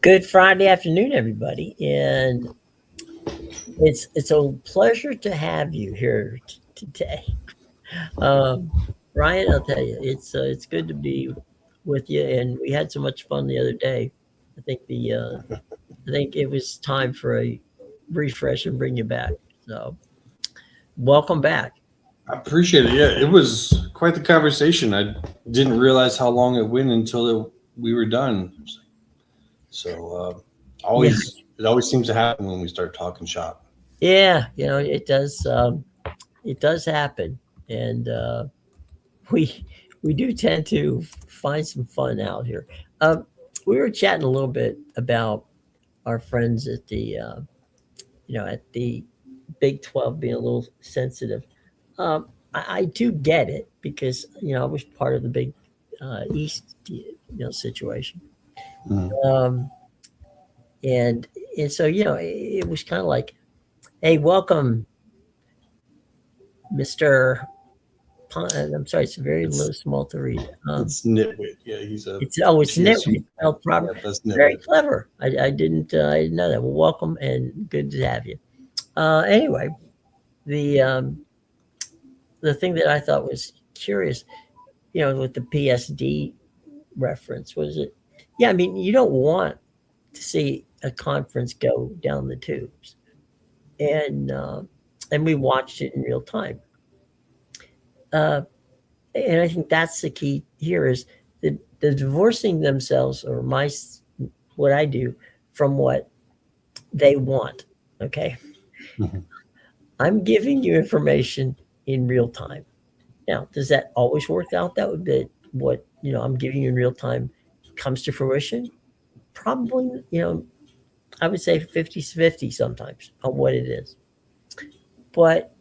Good Friday afternoon, everybody, and it's a pleasure to have you here today. Um, Ryan, I'll tell you, it's good to be with you, and we had so much fun the other day. I think I think it was time for a refresh and bring you back. So, welcome back. I appreciate it. Yeah, it was quite the conversation. I didn't realize how long it went until we were done. So Yeah, always it always seems to happen when we start talking shop. yeah, it does. It does happen, and we we do tend to find some fun out here. Um, we were chatting a little bit about our friends at the Big 12 being a little sensitive. I do get it because I was part of the Big East situation, Mhm. um, and and so it was kind of like, hey, welcome, Mister. I'm sorry, it's very It's little small to read. it's nitwit. Yeah, It's Nitwit. TSU. It's spelled proper. Yeah, that's Very nitwit. clever. I didn't know that. Well, welcome and good to have you. Anyway, the the thing that I thought was curious, with the PSD reference, was it? Yeah, I mean, you don't want to see a conference go down the tubes, and uh, and we watched it in real time. Uh, and I think that's the key here is the divorcing themselves or what I do from what they want. Okay, Mhm. I'm giving you information in real time. Now, does that always work out? That would be what I'm giving you in real time comes to fruition. Probably, I would say 50-50 sometimes on what it is. But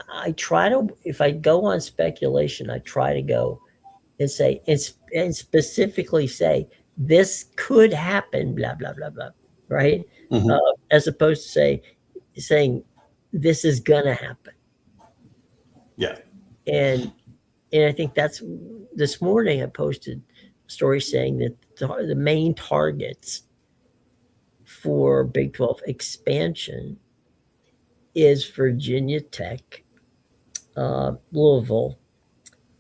I try to if I go on speculation, I try to go and say and specifically say this could happen, blah blah blah blah, right? Mhm. As opposed to saying this is gonna happen, Yeah. and I think that's this morning I posted a story saying that the main targets for Big 12 expansion is Virginia Tech, Louisville,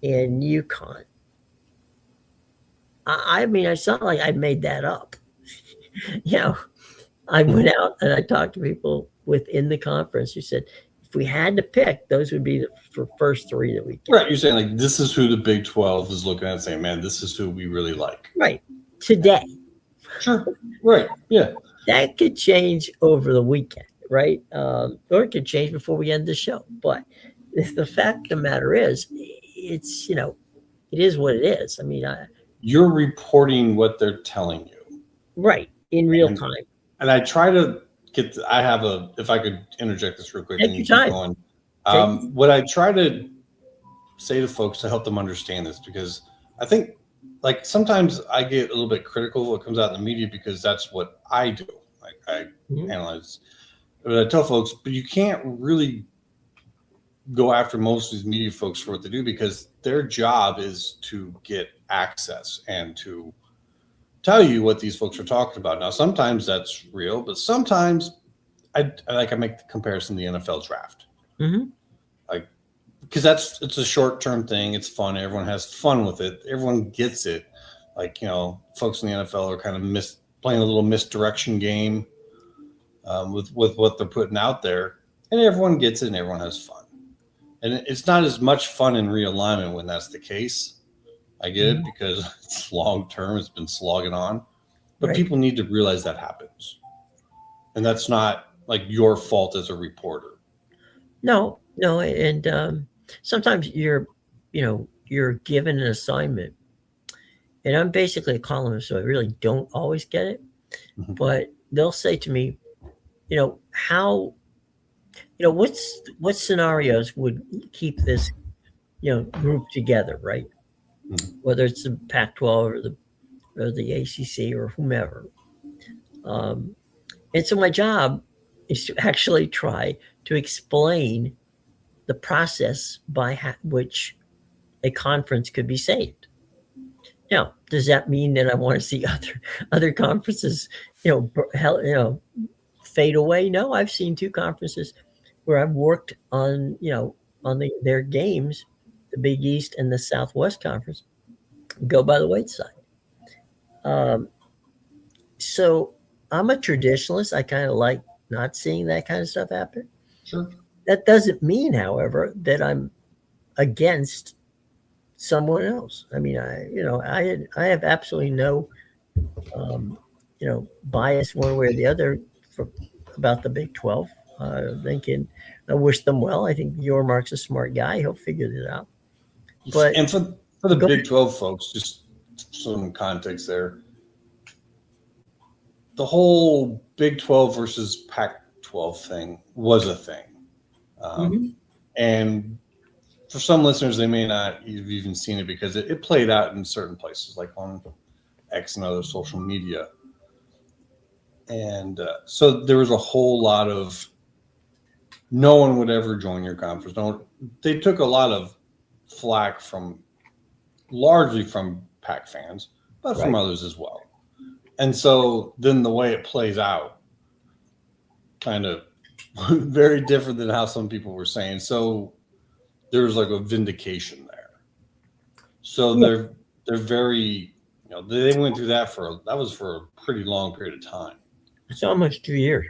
and UConn. I mean, it's not like I made that up. you know, I went out and I talked to people within the conference who said if we had to pick, those would be the first three that we get. Right. You're saying like this is who the Big 12 is looking at, saying, "Man, this is who we really like." Right. Today. Sure. Right. Yeah. That could change over the weekend, right? Or it could change before we end the show. But the fact of the matter is, it is what it is. I mean, You're reporting what they're telling you. right, in real And time. and I try to I have a, if I could interject this real quick Take and your you keep time. going. Take, What I try to say to folks to help them understand this, because I think like sometimes I get a little bit critical of what comes out in the media because that's what I do. Like I Mhm. analyze, but I tell folks, but you can't really go after most of these media folks for what they do because their job is to get access and to tell you what these folks are talking about. Now, sometimes that's real, but sometimes I make the comparison to the NFL draft. Mhm. Like, because it's a short term thing. It's fun. Everyone has fun with it. Everyone gets it. Like, folks in the NFL are kind of playing a little misdirection game with what they're putting out there, and everyone gets it and everyone has fun. And it's not as much fun in realignment when that's the case. I get it Mhm. because it's long term. It's been slogging on, but Right. people need to realize that happens, and that's not like your fault as a reporter. No, no, and sometimes you're given an assignment, and I'm basically a columnist, so I really don't always get it. Mhm. But they'll say to me, how, what scenarios would keep this, group together, right? Mhm. Whether it's the Pac-12 or the ACC or whomever. Um, and so my job is to actually try to explain the process by which a conference could be saved. Now, does that mean that I want to see other conferences, fade away? No, I've seen two conferences where I've worked on, on their games, the Big East and the Southwest Conference, go by the wayside. Um, so I'm a traditionalist. I kind of like not seeing that kind of stuff happen. Sure. That doesn't mean, however, that I'm against someone else. I mean, I have absolutely no, um, bias one way or the other for, about the Big 12. Thinking, I wish them well. I think Yormark's a smart guy. He'll figure it out. But And for the go Big ahead. 12 folks, just some context there. The whole Big 12 versus Pac 12 thing was a thing. Mhm. And for some listeners, they may not have even seen it because it played out in certain places, like on X and other social media. And so there was a whole lot of no one would ever join your conference. No, they took a lot of flack largely from Pac fans, but from Right. others as well. And so then the way it plays out, kind of very different than how some people were saying. So there's like a vindication there. So Yeah. they're very, they went through that was for a pretty long period of time. It's almost 2 years.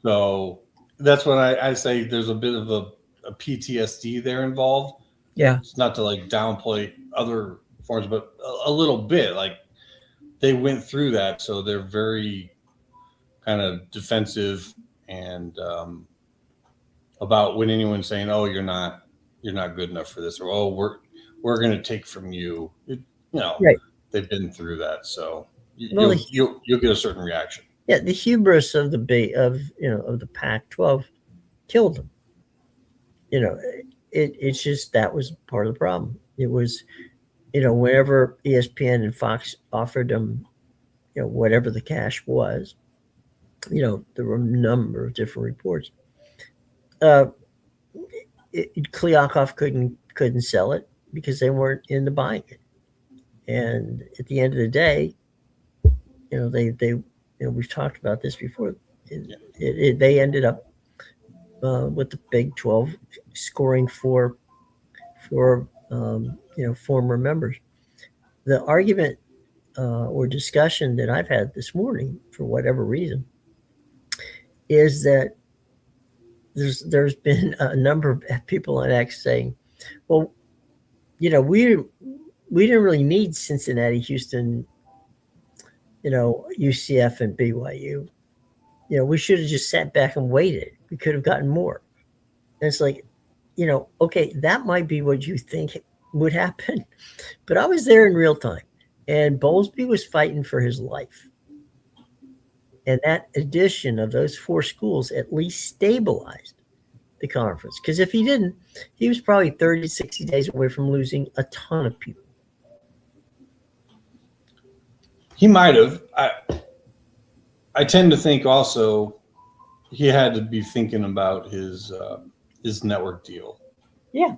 So that's when I say there's a bit of a PTSD there involved. Yeah. It's not to like downplay other forms, but a little bit. Like they went through that, so they're very kind of defensive and about when anyone's saying, "Oh, you're not good enough for this," or "Oh, we're going to take from you." Right. They've been through that, so Well, you'll get a certain reaction. yeah, the hubris of of the Pac-12 killed them. It's just that was part of the problem. It was, whenever ESPN and Fox offered them, whatever the cash was, there were a number of different reports. Uh, Kliakov couldn't sell it because they weren't into buying it. And at the end of the day, they we've talked about this before. They ended up with the Big 12 scoring for former members. The argument or discussion that I've had this morning, for whatever reason, is that there's been a number of people on X saying, well, we didn't really need Cincinnati, Houston, UCF and BYU. We should have just sat back and waited. We could have gotten more. And it's like, okay, that might be what you think would happen, but I was there in real time, and Bowlesby was fighting for his life. And that addition of those four schools at least stabilized the conference. Because if he didn't, he was probably 30, 60 days away from losing a ton of people. He might have. I tend to think also he had to be thinking about his network deal. Yeah.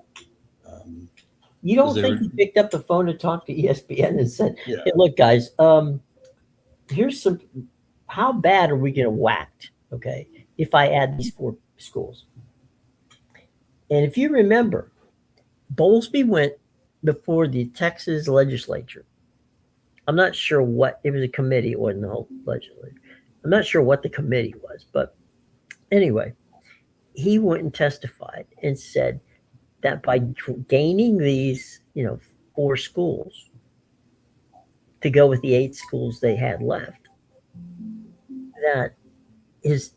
You don't think he picked up the phone and talked to ESPN and said, Yeah. "Hey, look, guys, here's some. How bad are we going to whacked? Okay, if I add these four schools." And if you remember, Bowlesby went before the Texas legislature. I'm not sure what it was, a committee or the whole legislature. I'm not sure what the committee was, but anyway, he went and testified and said that by gaining these, four schools to go with the 8 schools they had left, that his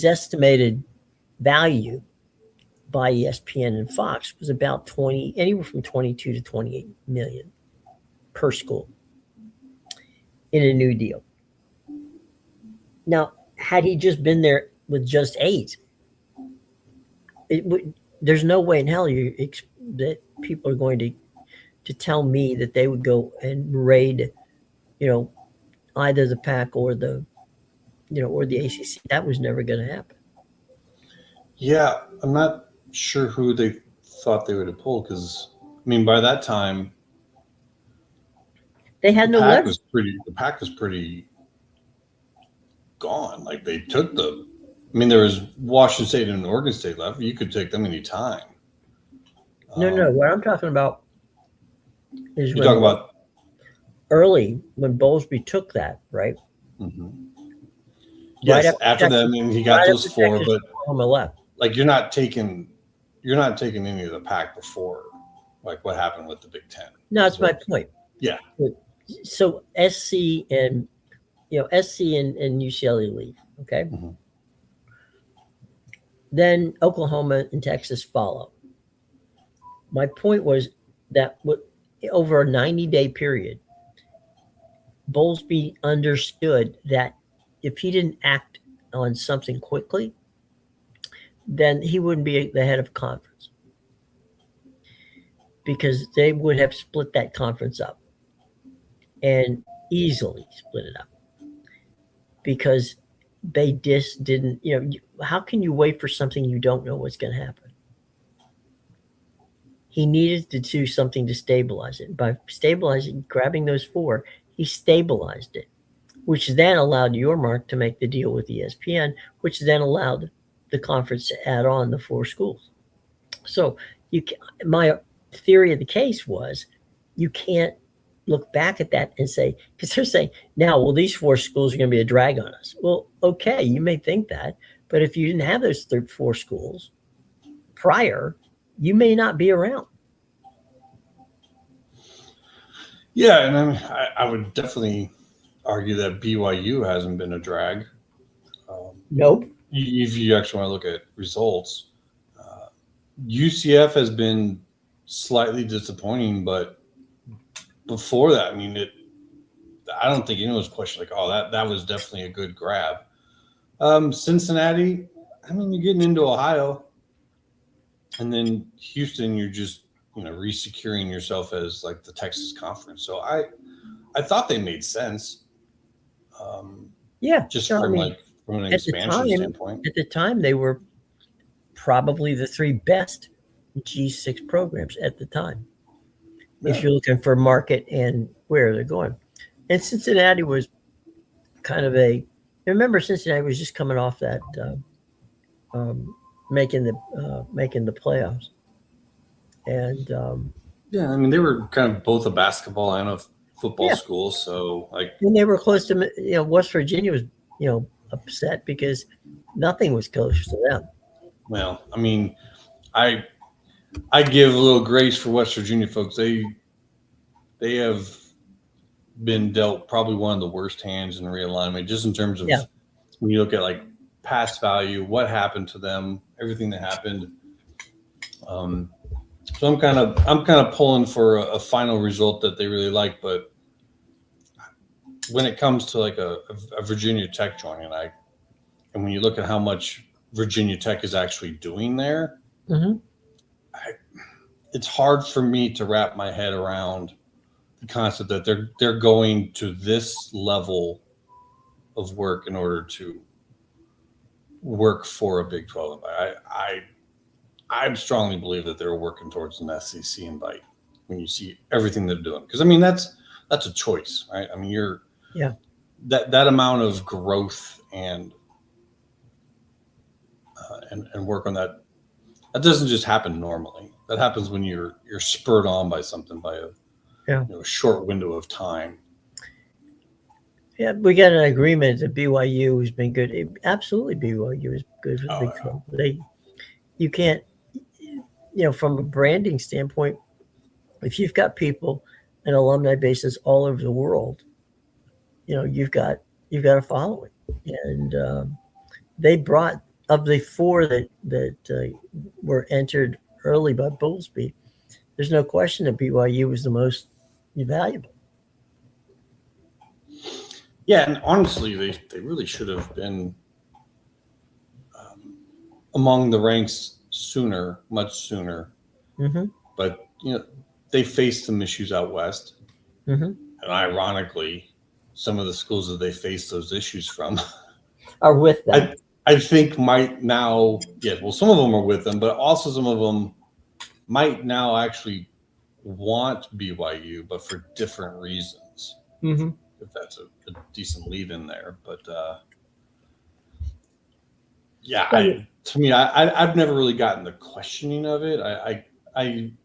estimated value by ESPN and Fox was about anywhere from 22 to 28 million per school in a new deal. Now, had he just been there with just 8, there's no way in hell that people are going to tell me that they would go and raid, either the Pac or the ACC. That was never going to happen. Yeah, I'm not sure who they thought they would have pulled because, by that time, They had no pack leverage. the pack was pretty gone. Like they took there was Washington State and Oregon State left. You could take them anytime. No. What I'm talking about is You talk about early when Bowlesby took that, right? Yes, after that, he got those four, but on the left. Like you're not taking any of the pack before, like what happened with the Big Ten. No, that's my point. Yeah. So SC and UCLA leave. Okay. Mm-hmm. Then Oklahoma and Texas follow. My point was that over a 90-day period, Bowlesby understood that if he didn't act on something quickly, then he wouldn't be the head of conference, because they would have split that conference up and easily split it up, because they just didn't, how can you wait for something you don't know what's going to happen? He needed to do something to stabilize it. By stabilizing, grabbing those four, he stabilized it, which then allowed Yormark to make the deal with ESPN, which then allowed the conference to add on the 4 schools. So my theory of the case was, you can't look back at that and say, because they're saying now, well, these 4 schools are going to be a drag on us. Well, okay, you may think that, but if you didn't have those 4 schools prior, you may not be around. Yeah, and I would definitely argue that BYU hasn't been a drag. Nope. If you actually want to look at results, UCF has been slightly disappointing, but before that, I don't think anyone's questioned that was definitely a good grab. Cincinnati, you're getting into Ohio, and then Houston, you're just resecuring yourself as like the Texas Conference. So I thought they made sense. Just from an expansion standpoint. At the time, they were probably the 3 best G6 programs at the time. Yeah. If you're looking for market and where they're going. And Cincinnati was kind of remember Cincinnati was just coming off that making the playoffs. And they were kind of both a basketball and a football school. So and they were close to, West Virginia was, upset because nothing was close to them. Well, I give a little grace for West Virginia folks. They have been dealt probably one of the worst hands in realignment, just in terms of when you look at past value, what happened to them, everything that happened. So I'm kind of pulling for a final result that they really like, but when it comes to a Virginia Tech joining, and when you look at how much Virginia Tech is actually doing there, it's hard for me to wrap my head around the concept that they're going to this level of work in order to work for a Big 12 invite. I strongly believe that they're working towards an SEC invite when you see everything they're doing, because that's a choice, right? You're that amount of growth and work on that doesn't just happen normally. That happens when you're spurred on by something, by a short window of time. Yeah, we got an agreement that BYU has been good. Absolutely, BYU is good for the Big 12. You can't, from a branding standpoint, if you've got people and alumni bases all over the world, you've got a following. And they brought, of the 4 that were entered early by Bowlesby, there's no question that BYU was the most valuable. Yeah, and honestly, they really should have been among the ranks sooner, much sooner. Mm-hmm. But they faced some issues out west, and ironically, some of the schools that they faced those issues from are with them. I think might now, some of them are with them, but also some of them might now actually want BYU, but for different reasons. Mm-hmm. if that's a decent lead in there. But yeah, Well, I've never really gotten the questioning of it. I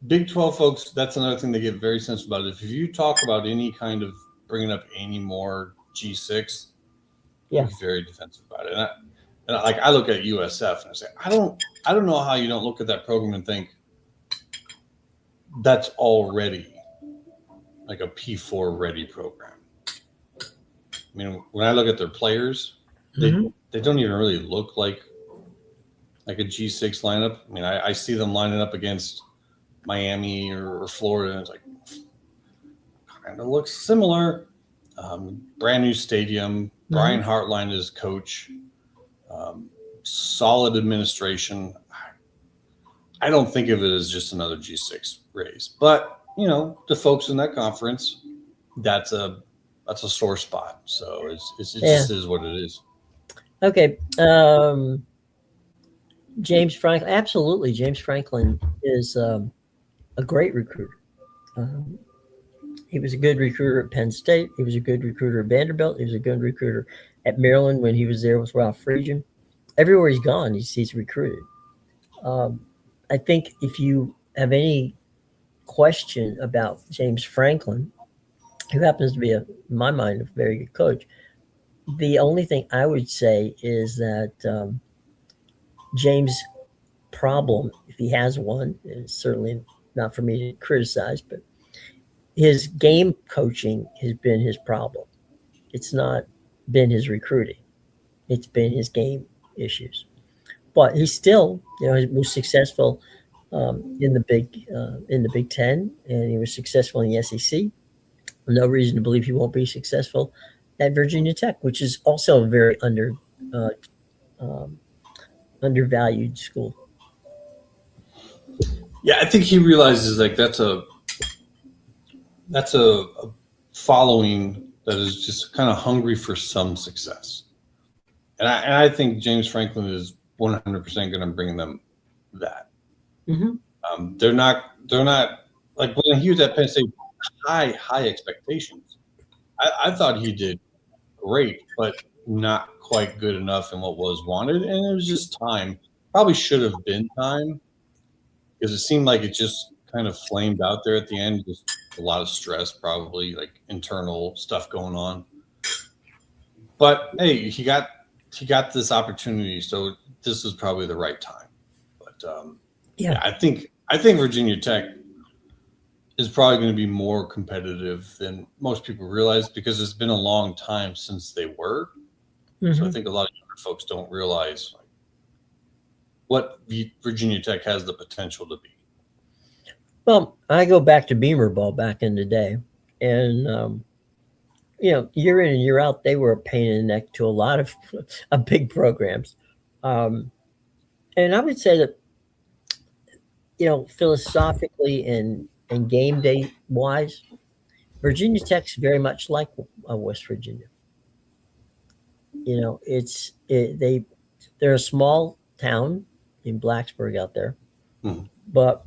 Big 12 folks, that's another thing they get very sensitive about. If you talk about any kind of bringing up any more G6, yeah. he's very defensive about it. Like I look at USF and I say, I don't know how you don't look at that program and think that's already like a P4 ready program. I mean, when I look at their players, Mm-hmm. they don't even really look like a G6 lineup. I mean, I see them lining up against Miami or Florida, and it's like kind of looks similar. Brand new stadium. Mm-hmm. Brian Hartline is coach. Solid administration. I don't think of it as just another G6 raise, but the folks in that conference, that's a sore spot. So it Yeah. just is what it is. Okay. James Franklin. Absolutely. James Franklin is a great recruiter. Um, he was a good recruiter at Penn State. He was a good recruiter at Vanderbilt. He was a good recruiter at Maryland when he was there with Ralph Friedgen. Everywhere he's gone, he's recruited. Um, I think if you have any question about James Franklin, who happens to be, in my mind, a very good coach, the only thing I would say is that James' problem, if he has one, is certainly not for me to criticize, but his game coaching has been his problem. It's not been his recruiting. It's been his game issues. But he's still, he was successful in the Big Ten, and he was successful in the SEC. No reason to believe he won't be successful at Virginia Tech, which is also a very uh, um, undervalued school. Yeah, I think he realizes like that's a following that is just kind of hungry for some success, and I think James Franklin is 100% going to bring them that. Mm-hmm. They're not like when he was at Penn State, high expectations. I thought he did great, but not quite good enough in what was wanted, and it was just time. Probably should have been time because it seemed like it just kind of flamed out there at the end. Just a lot of stress, probably like internal stuff going on. But hey, he got this opportunity, so this is probably the right time. But Yeah. I think Virginia Tech is probably going to be more competitive than most people realize because it's been a long time since they were. Mm-hmm. So I think a lot of younger folks don't realize what Virginia Tech has the potential to be. Well, I go back to Beamer ball back in the day, and year in and year out, they were a pain in the neck to a lot of big programs. And I would say that, philosophically and game day wise, Virginia Tech's very much like West Virginia. They're a small town in Blacksburg out there, Mm-hmm. but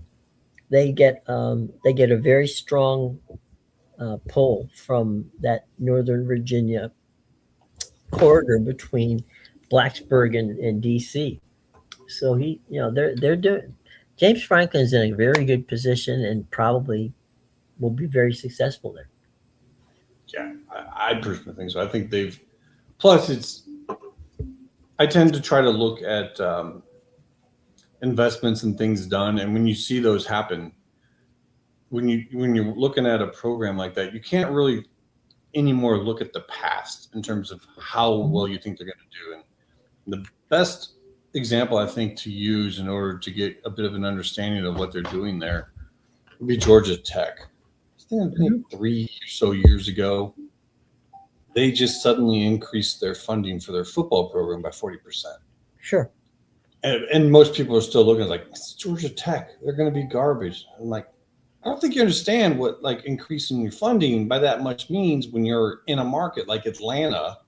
they get a very strong pull from that Northern Virginia corridor between Blacksburg and DC. So they're doing. James Franklin's in a very good position and probably will be very successful there. Yeah, I personally think so. I think they've. Plus, I tend to try to look at investments and things done, and when you see those happen, when you're looking at a program like that, you can't really anymore look at the past in terms of how well you think they're going to do. And the best example I think to use in order to get a bit of an understanding of what they're doing there would be Georgia Tech. I think 3 or so years ago, they just suddenly increased their funding for their football program by 40%. Sure. And most people are still looking like, it's Georgia Tech. They're going to be garbage. I'm like, I don't think you understand what increasing your funding by that much means when you're in a market like Atlanta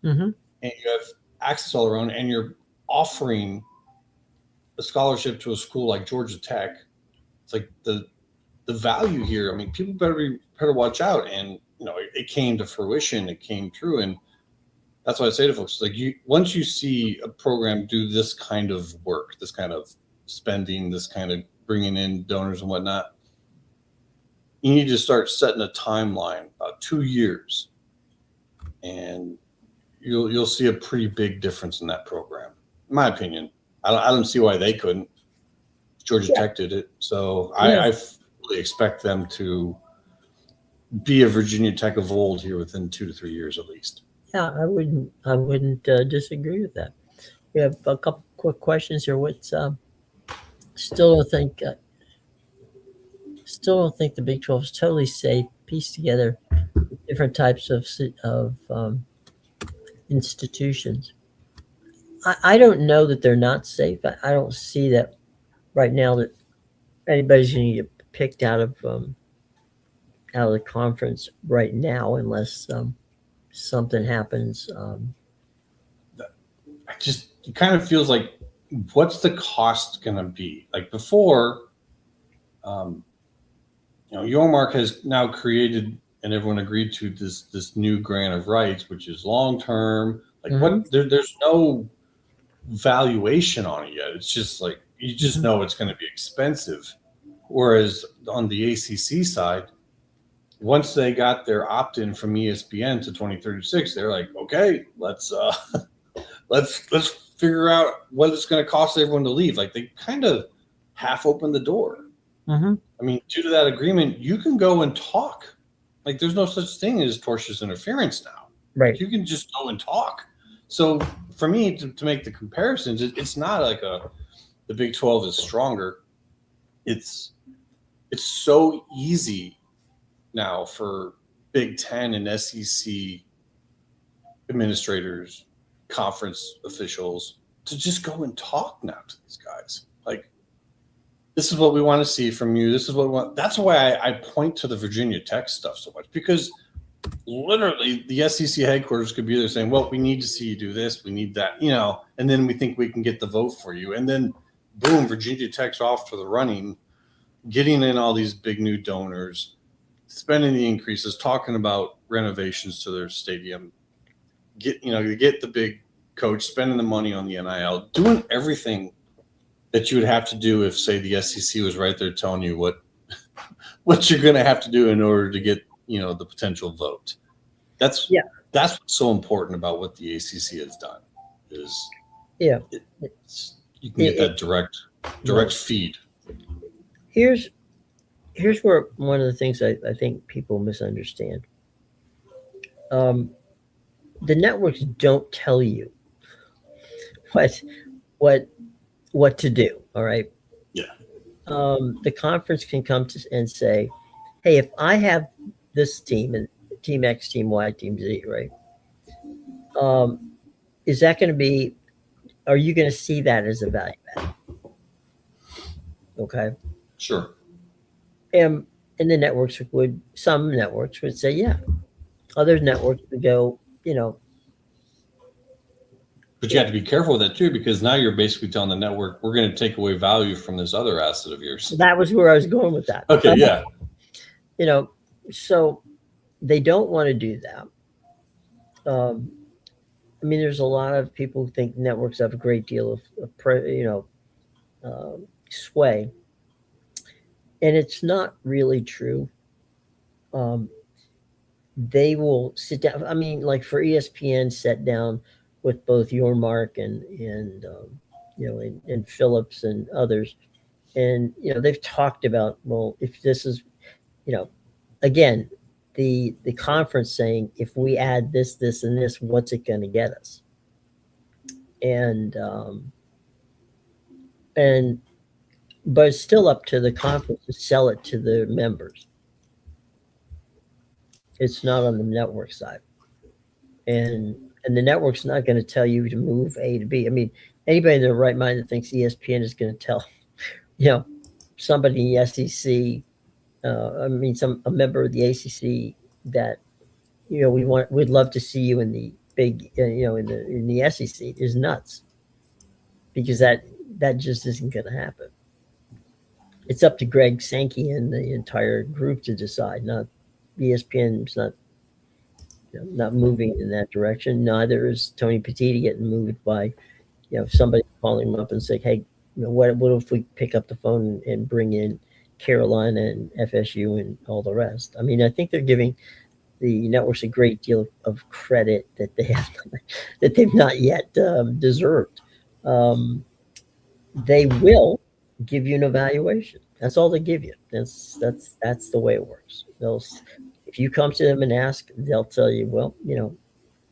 and you have access all around and you're offering a scholarship to a school like Georgia Tech. It's like the value here. I mean, people better watch out. And it came to fruition, it came true. And that's why I say to folks, like, once you see a program do this kind of work, this kind of spending, this kind of bringing in donors and whatnot, you need to start setting a timeline, about 2 years, and you'll see a pretty big difference in that program. In my opinion, I don't see why they couldn't. Georgia Tech did it, so I fully expect them to be a Virginia Tech of old here within 2 to 3 years at least. Yeah, I wouldn't disagree with that. We have a couple quick questions here. What's still don't think the Big 12 is totally safe. Piece together different types of institutions. I don't know that they're not safe. I don't see that right now that anybody's going to get picked out of the conference right now unless something happens. It kind of feels like, what's the cost going to be? Like before, Yormark has now created, and everyone agreed to, this new grant of rights, which is long term. Like there's no valuation on it yet. It's just like, you just know it's going to be expensive. Whereas on the ACC side, once they got their opt-in from ESPN to 2036, they're like, okay, let's figure out what it's going to cost everyone to leave. Like, they kind of half opened the door. I mean, due to that agreement, you can go and talk. Like, there's no such thing as tortious interference now. Right. You can just go and talk. So for me to make the comparisons, it's not like the Big 12 is stronger. It's so easy now for Big 10 and SEC administrators, conference officials, to just go and talk now to these guys. Like, this is what we want to see from you. This is what we want. That's why I point to the Virginia Tech stuff so much, because literally the SEC headquarters could be there saying, well, we need to see you do this, we need that, and then we think we can get the vote for you. And then boom, Virginia Tech's off to the running, getting in all these big new donors, spending the increases, talking about renovations to their stadium, get the big coach, spending the money on the NIL, doing everything that you would have to do if, say, the SEC was right there telling you what you're going to have to do in order to get, the potential vote. That's what's so important about what the ACC has done, is you can get that direct feed. Here's where one of the things I think people misunderstand. The networks don't tell you what to do. All right. Yeah. The conference can come and say, hey, if I have this team and team X, team Y, team Z, right? Is that going to be, are you going to see that as a value add? Okay. Sure. And some networks would say, yeah. Other networks would go, But you have to be careful with that too, because now you're basically telling the network, we're going to take away value from this other asset of yours. That was where I was going with that. Okay, yeah. So they don't want to do that. There's a lot of people who think networks have a great deal of sway, and it's not really true. They will sit down. Like for ESPN, sat down with both Yormark and Phillips and others, and they've talked about, well, if this is, again, the conference saying, if we add this, this, and this, what's it going to get us? But it's still up to the conference to sell it to the members. It's not on the network side, and the network's not going to tell you to move A to B. Anybody in their right mind that thinks ESPN is going to tell, somebody in the SEC, a member of the ACC that, we'd love to see you in the big, in the SEC, is nuts, because that just isn't going to happen. It's up to Greg Sankey and the entire group to decide. Not ESPN's not not moving in that direction. Neither is Tony Petiti getting moved by somebody calling him up and saying, "Hey, what if we pick up the phone and bring in Carolina and FSU and all the rest?" I mean, I think they're giving the networks a great deal of credit that they've not yet deserved. Um, they will give you an evaluation. That's all they give you. That's the way it works. If you come to them and ask, they'll tell you, well,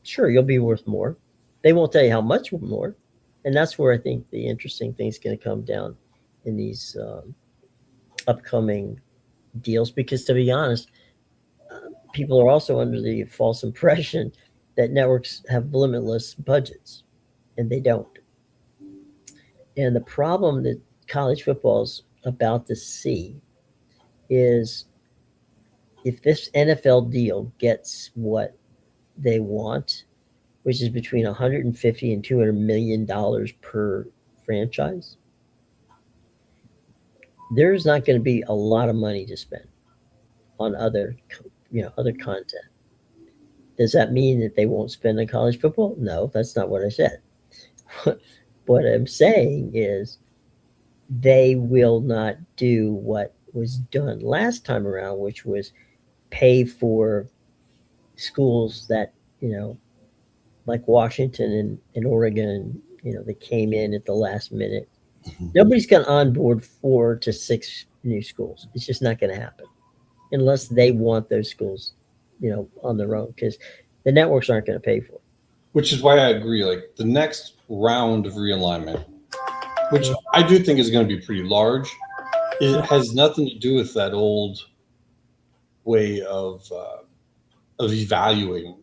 sure, you'll be worth more. They won't tell you how much more, and that's where I think the interesting thing is going to come down in these upcoming deals. Because to be honest, people are also under the false impression that networks have limitless budgets, and they don't. And the problem that college football is about to see is if this NFL deal gets what they want, which is between 150 and 200 million dollars per franchise, there's not going to be a lot of money to spend on other content. Does that mean that they won't spend on college football? No, that's not what I said. What I'm saying is they will not do what was done last time around, which was pay for schools that, like Washington and Oregon, that came in at the last minute. Nobody's going to onboard 4 to 6 new schools. It's just not going to happen unless they want those schools, on their own, because the networks aren't going to pay for it. Which is why I agree. Like the next round of realignment, which I do think is going to be pretty large, it has nothing to do with that old way of evaluating.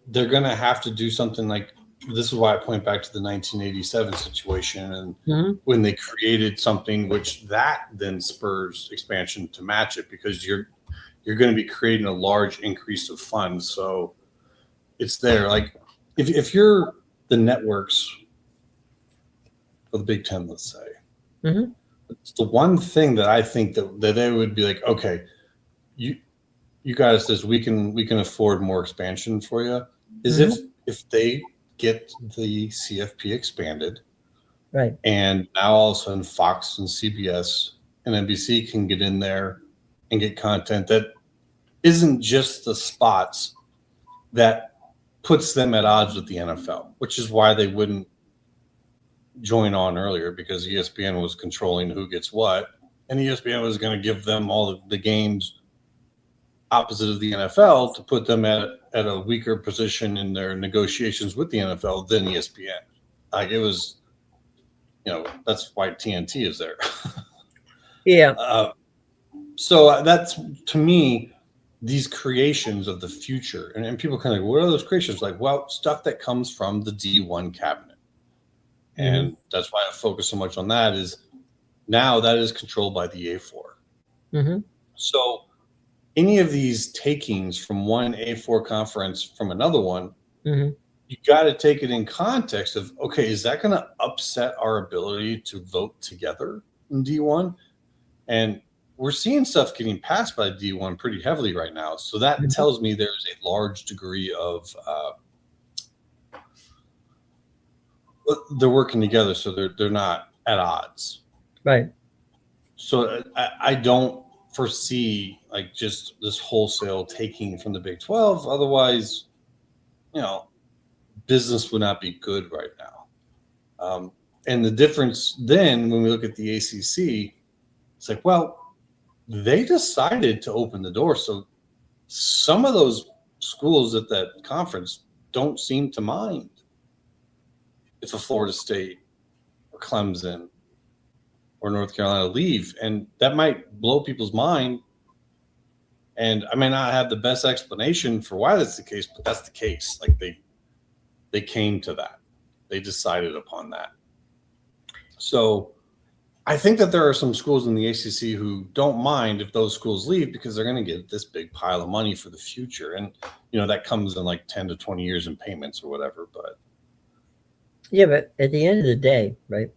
They're going to have to do something like this. Is why I point back to the 1987 situation and when they created something which that then spurs expansion to match it, because you're going to be creating a large increase of funds. So it's there. Like if you're the networks of the Big Ten, let's say, it's the one thing that I think that they would be like, okay, you guys, this we can afford more expansion for you. Is if they get the CFP expanded, right? And now all of a sudden Fox and CBS and NBC can get in there and get content that isn't just the spots that puts them at odds with the NFL, which is why they wouldn't join on earlier, because ESPN was controlling who gets what, and ESPN was going to give them all the games opposite of the NFL to put them at a weaker position in their negotiations with the NFL than ESPN. Like it was, that's why TNT is there. Yeah. So that's, to me, these creations of the future, and people kind of like, what are those creations? Like, well, stuff that comes from the D1 cabinet. And that's why I focus so much on that, is now that is controlled by the A4. So any of these takings from one A4 conference from another one, you got to take it in context of, okay, is that going to upset our ability to vote together in D1? And we're seeing stuff getting passed by D1 pretty heavily right now. So that tells me there's a large degree of they're working together, so they're not at odds. Right. So I don't foresee like just this wholesale taking from the Big 12. Otherwise, business would not be good right now. And the difference then, when we look at the ACC, it's like, well, they decided to open the door. So some of those schools at that conference don't seem to mind if a Florida State or Clemson or North Carolina leave, and that might blow people's mind. And I may not have the best explanation for why that's the case, but that's the case. Like they came to that. They decided upon that. So I think that there are some schools in the ACC who don't mind if those schools leave, because they're going to get this big pile of money for the future. And, that comes in like 10 to 20 years in payments or whatever. But yeah, but at the end of the day, right,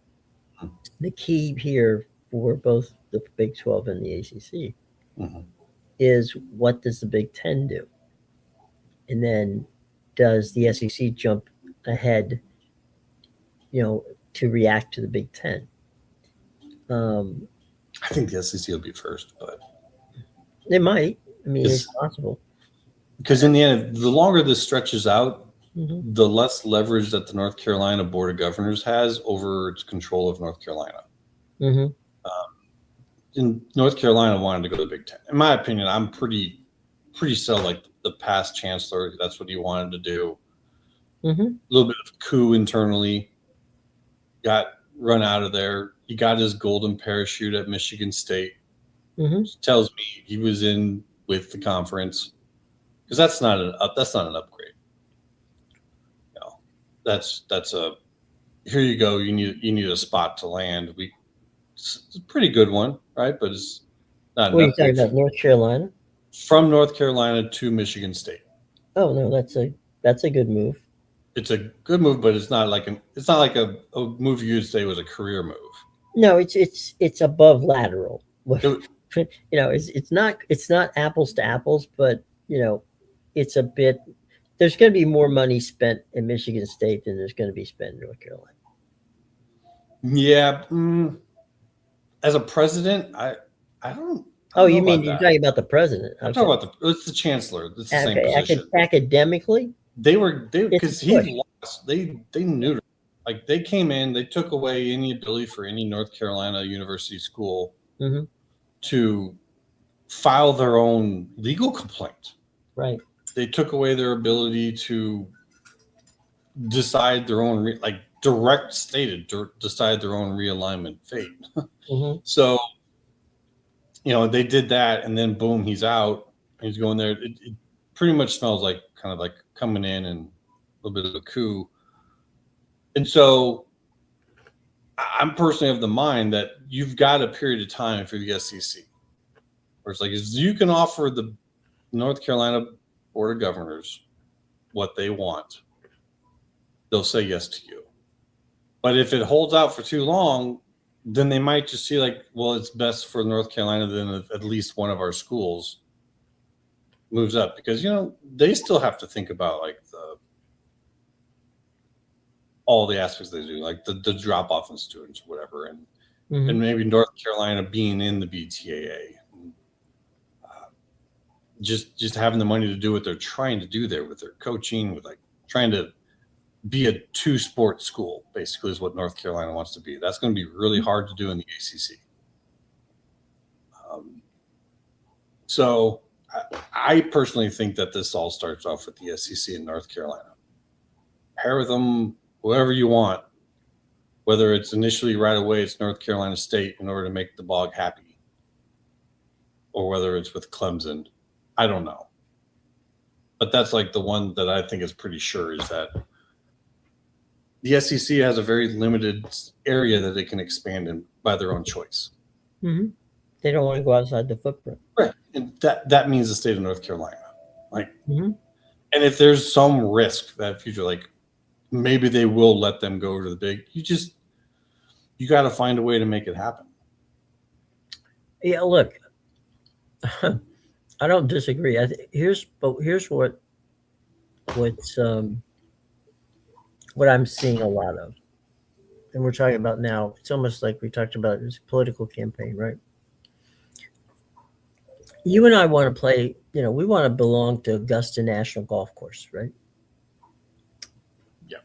the key here for both the Big 12 and the ACC is, what does the Big 10 do? and then does the SEC jump ahead, to react to the Big Ten? I think the SEC will be first, but They might. I mean, it's possible. Because in the end, the longer this stretches out, Mm-hmm. the less leverage that the North Carolina Board of Governors has over its control of North Carolina. Mm-hmm. In North Carolina wanted to go to the Big Ten. In my opinion, I'm pretty so like the past chancellor. That's what he wanted to do. Mm-hmm. A little bit of coup internally. Got run out of there. He got his golden parachute at Michigan State. Mm-hmm. Tells me he was in with the conference, because that's not an upgrade. That's a, here you go. You need a spot to land. It's a pretty good one, right? But it's not. What are you talking about? North Carolina? From North Carolina to Michigan State. Oh no, that's a good move. It's a good move, but it's not like a move you'd say was a career move. No, it's above lateral. It's not apples to apples, but it's a bit. There's going to be more money spent in Michigan State than there's going to be spent in North Carolina. Yeah. As a president, I don't. Oh, you mean you're talking about the president? I'm talking about it's the chancellor. It's the same position. Academically, they because he lost. They knew. Like, they came in, they took away any ability for any North Carolina university school mm-hmm. to file their own legal complaint. Right. They took away their ability to decide their own, decide their own realignment fate. Mm-hmm. So, they did that, and then boom, he's out. He's going there. It pretty much smells like kind of like coming in and a little bit of a coup. And so I'm personally of the mind that you've got a period of time for the SEC where it's like, if you can offer the North Carolina Board of Governors what they want, they'll say yes to you. But if it holds out for too long, then they might just see like, well, it's best for North Carolina than at least one of our schools moves up, because, they still have to think about like all the aspects they do, like the drop-off in students or whatever, and mm-hmm. and maybe North Carolina being in the BTAA, just having the money to do what they're trying to do there with their coaching, with like trying to be a two-sport school, basically, is what North Carolina wants to be. That's going to be really hard to do in the ACC. So I personally think that this all starts off with the SEC in North Carolina. Pair with them whoever you want, whether it's initially right away, it's North Carolina State in order to make the Bog happy, or whether it's with Clemson. I don't know. But that's like the one that I think is pretty sure, is that the SEC has a very limited area that they can expand in by their own choice. Mm-hmm. They don't want to go outside the footprint. Right. And that means the state of North Carolina. Like, mm-hmm. And if there's some risk that future, like maybe they will let them go to the big, you got to find a way to make it happen. Yeah, look, I don't disagree. Here's what I'm seeing a lot of, and we're talking about now. It's almost like we talked about this political campaign, right? You and I want to play. We want to belong to Augusta National Golf Course, right? Yeah.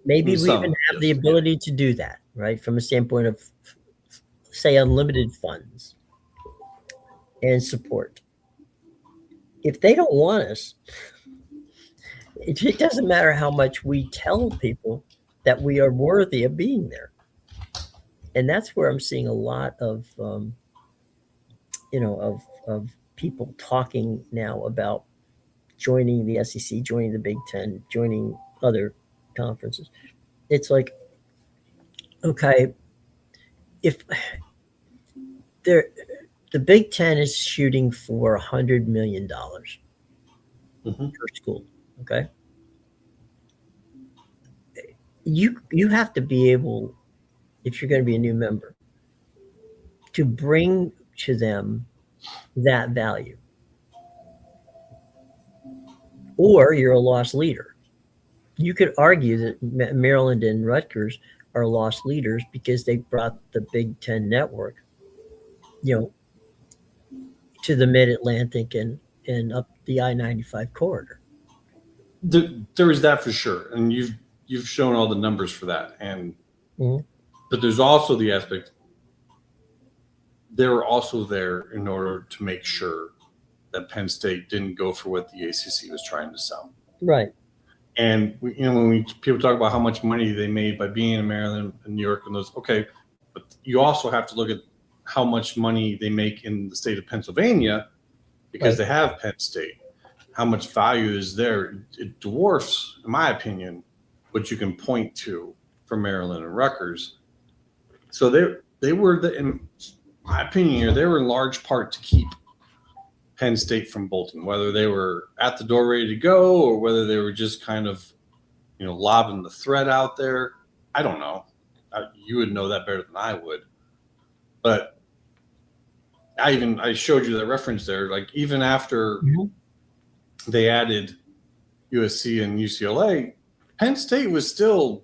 Maybe we even have the ability to do that, right? From a standpoint of, say, unlimited funds and support. If they don't want us, it doesn't matter how much we tell people that we are worthy of being there. And that's where I'm seeing a lot of, of people talking now about joining the SEC, joining the Big Ten, joining other conferences. It's like, okay, if the Big Ten is shooting for $100 million mm-hmm. per school, okay, you have to be able, if you're going to be a new member, to bring to them that value. or you're a lost leader. You could argue that Maryland and Rutgers are lost leaders because they brought the Big Ten network, you know, to the Mid-Atlantic and up the I-95 corridor. There is that for sure, and you've shown all the numbers for that, and but there's also the aspect they were also there in order to make sure that Penn State didn't go for what the ACC was trying to sell. Right. And when people talk about how much money they made by being in Maryland and New York and those, okay, but you also have to look at how much money they make in the state of Pennsylvania because they have Penn State. How much value is there? It dwarfs, in my opinion, what you can point to for Maryland and Rutgers. So they were, in my opinion here, they were in large part to keep Penn State from bolting, whether they were at the door ready to go or whether they were just kind of, lobbing the thread out there. I don't know. You would know that better than I would. But I showed you that reference there. Like even after they added USC and UCLA, Penn State was still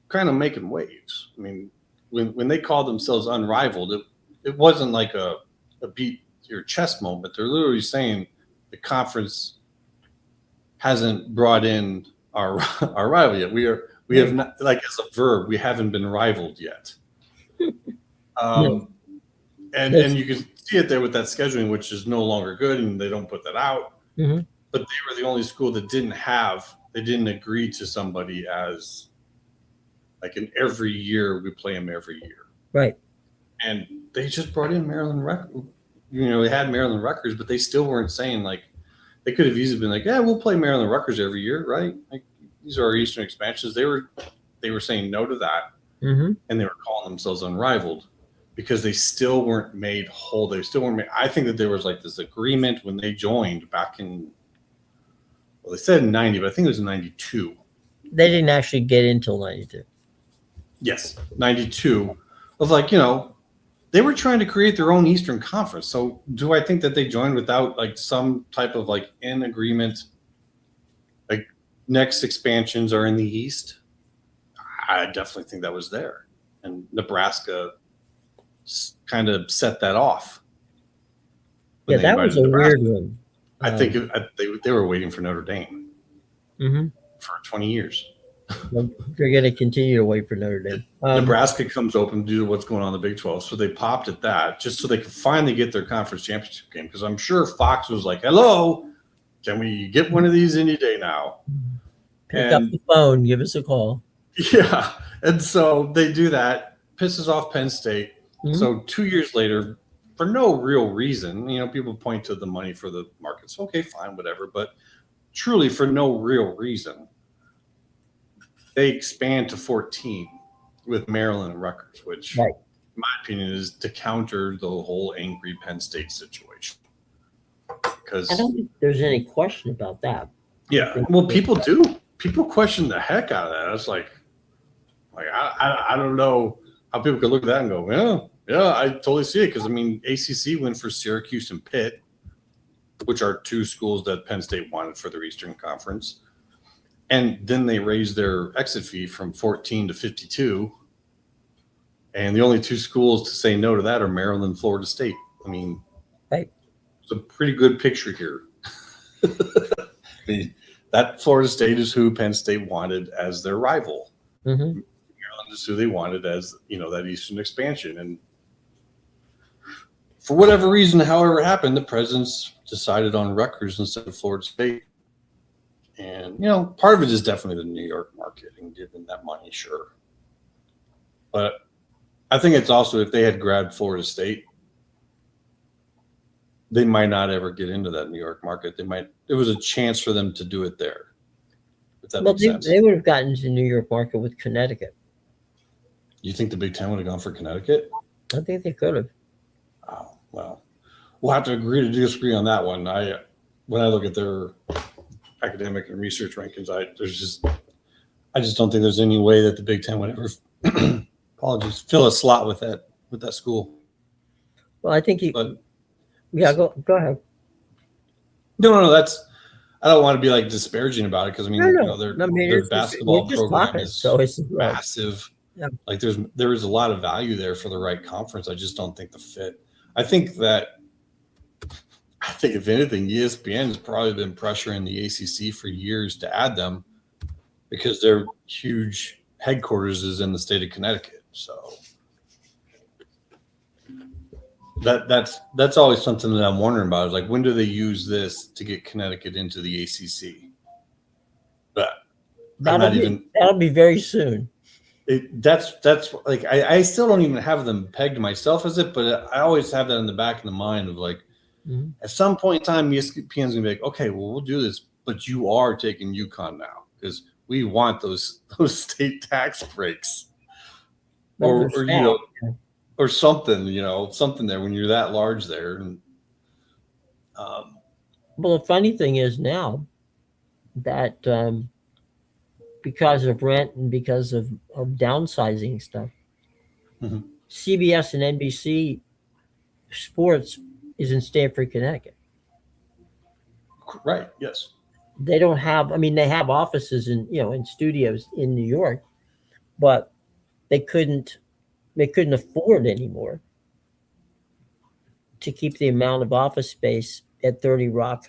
kind of making waves. I mean, when they called themselves unrivaled, it wasn't like a beat your chest moment. They're literally saying the conference hasn't brought in our rival yet. We have not, like as a verb, we haven't been rivaled yet. And you can see it there with that scheduling, which is no longer good, and they don't put that out. But they were the only school that didn't agree to somebody as like an every year we play them every year. Right. And they just brought in Maryland Rutgers. They had Maryland Rutgers, but they still weren't saying like they could have easily been like, yeah, we'll play Maryland Rutgers every year, right? Like these are our Eastern expansions. They were saying no to that, and they were calling themselves unrivaled because they still weren't made whole. They still weren't made. I think that there was like this agreement when they joined back in, well, they said in 90, but I think it was in 92. They didn't actually get until 92. Yes, 92 of like, they were trying to create their own Eastern Conference. So do I think that they joined without like some type of like in agreement, like next expansions are in the East? I definitely think that was there. And Nebraska kind of set that off. Yeah, that was a weird one. I think they were waiting for Notre Dame for 20 years. They're going to continue to wait for Notre Dame. Nebraska comes open due to what's going on in the Big 12, so they popped at that just so they could finally get their conference championship game. Because I'm sure Fox was like, "Hello, can we get one of these any day now?" Pick up the phone, give us a call. Yeah, and so they do that, pisses off Penn State. So 2 years later, for no real reason, people point to the money for the markets. Okay, fine, whatever. But truly, for no real reason, they expand to 14 with Maryland and Rutgers, which, in my opinion, is to counter the whole angry Penn State situation. Because I don't think there's any question about that. Yeah, well, people do. People question the heck out of that. It's like I don't know how people could look at that and go, yeah, I totally see it. Because I mean, ACC went for Syracuse and Pitt, which are two schools that Penn State wanted for their Eastern Conference. And then they raised their exit fee from 14 to 52. And the only two schools to say no to that are Maryland and Florida State. I mean, it's a pretty good picture here. I mean, that Florida State is who Penn State wanted as their rival. Maryland is who they wanted as, that Eastern expansion. And for whatever reason, however it happened, the presidents decided on Rutgers instead of Florida State. And, part of it is definitely the New York market and giving that money, sure. But I think it's also if they had grabbed Florida State, they might not ever get into that New York market. There was a chance for them to do it there. If that makes sense. They would have gotten to the New York market with Connecticut. You think the Big Ten would have gone for Connecticut? I think they could have. Oh, well, we'll have to agree to disagree on that one. When I look at their academic and research rankings, I just don't think there's any way that the Big Ten would ever fill a slot with that school. Well, I think go ahead. No, I don't want to be like disparaging about it because I mean, No. I mean, their we're basketball just program talking, is so it's massive. yeah. Like there is a lot of value there for the right conference. I just don't think the fit. I think if anything, ESPN has probably been pressuring the ACC for years to add them because their huge headquarters is in the state of Connecticut. So that's always something that I'm wondering about. Is like, when do they use this to get Connecticut into the ACC? But that'll be very soon. That's like I still don't even have them pegged myself as it, but I always have that in the back of the mind of like, at some point in time, ESPN's gonna be like, okay, well, we'll do this, but you are taking UConn now because we want those state tax breaks, or or something, something there when you're that large there. And well, the funny thing is now that because of rent and because of downsizing stuff, CBS and NBC Sports is in Stamford, Connecticut. Right. Yes. They don't have. I mean, they have offices in studios in New York, but they couldn't afford anymore to keep the amount of office space at 30 Rock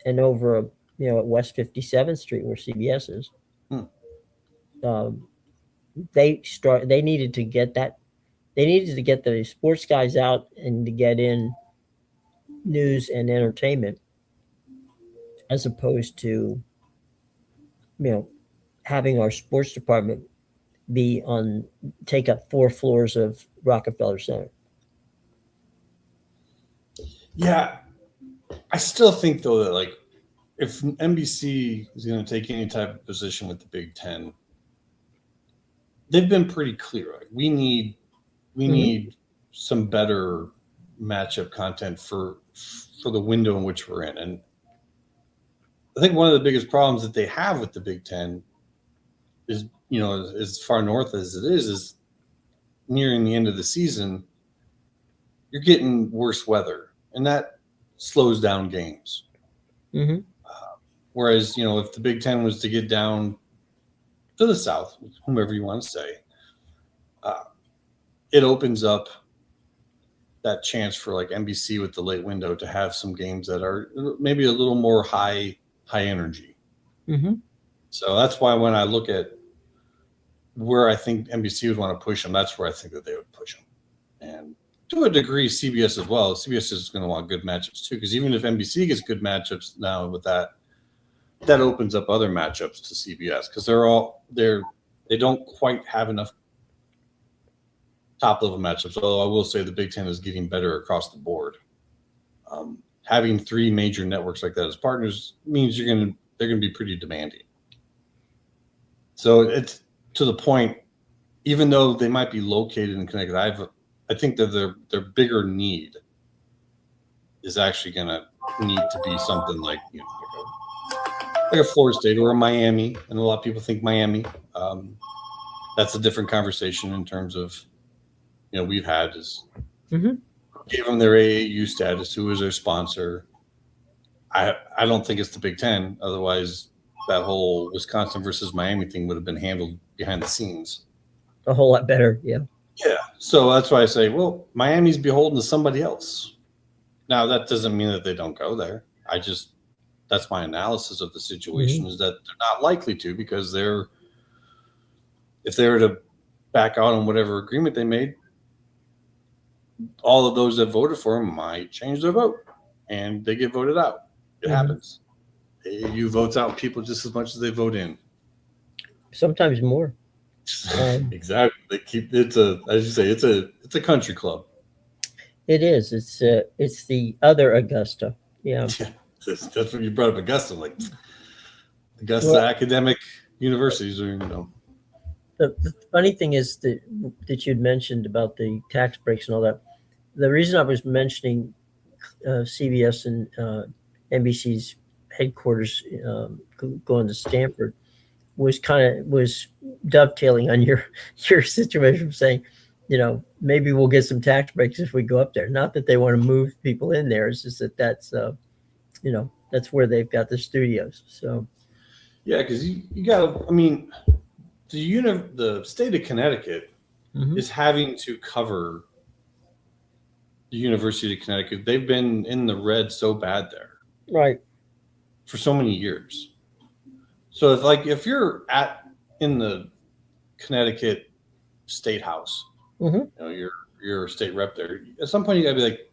and over at West 57th Street where CBS is. They needed to get that. They needed to get the sports guys out and to get in news and entertainment, as opposed to having our sports department take up 4 floors of Rockefeller Center. Yeah, I still think though that like if NBC is going to take any type of position with the Big Ten, they've been pretty clear. Like we need some better matchup content for the window in which we're in. And I think one of the biggest problems that they have with the Big Ten is, as far north as it is nearing the end of the season, you're getting worse weather, and that slows down games. Whereas, if the Big Ten was to get down to the South, whomever you want to say, it opens up that chance for like NBC with the late window to have some games that are maybe a little more high energy. So that's why when I look at where I think NBC would want to push them, that's where I think that they would push them. And to a degree, CBS as well. CBS is going to want good matchups too, because even if NBC gets good matchups now with that opens up other matchups to CBS because they don't quite have enough top level matchups. Although I will say the Big Ten is getting better across the board. Having 3 major networks like that as partners means they're going to be pretty demanding. So it's to the point, even though they might be located in Connecticut, I think that their bigger need is actually going to need to be something like like a Florida State or a Miami, and a lot of people think Miami. That's a different conversation in terms of we've had is gave them their AAU status, who is their sponsor. I don't think it's the Big Ten. Otherwise, that whole Wisconsin versus Miami thing would have been handled behind the scenes a whole lot better. Yeah. So that's why I say, well, Miami's beholden to somebody else. Now that doesn't mean that they don't go there. That's my analysis of the situation is that they're not likely to, because if they were to back out on whatever agreement they made, all of those that voted for them might change their vote and they get voted out. It happens. AAU votes out people just as much as they vote in. Sometimes more. Exactly. They keep as you say, it's a country club. It is. It's the other Augusta. Yeah. That's what you brought up, Augusta. Like Augusta academic universities are, The funny thing is that you'd mentioned about the tax breaks and all that. The reason I was mentioning CBS and NBC's headquarters going to Stanford was dovetailing on your situation, saying, maybe we'll get some tax breaks if we go up there. Not that they want to move people in there. It's just that's That's where they've got the studios. So Yeah, because you got. I mean, the state of Connecticut is having to cover the University of Connecticut. They've been in the red so bad there, right, for so many years. So if you're in the Connecticut State House, you're a state rep there. At some point, you got to be like,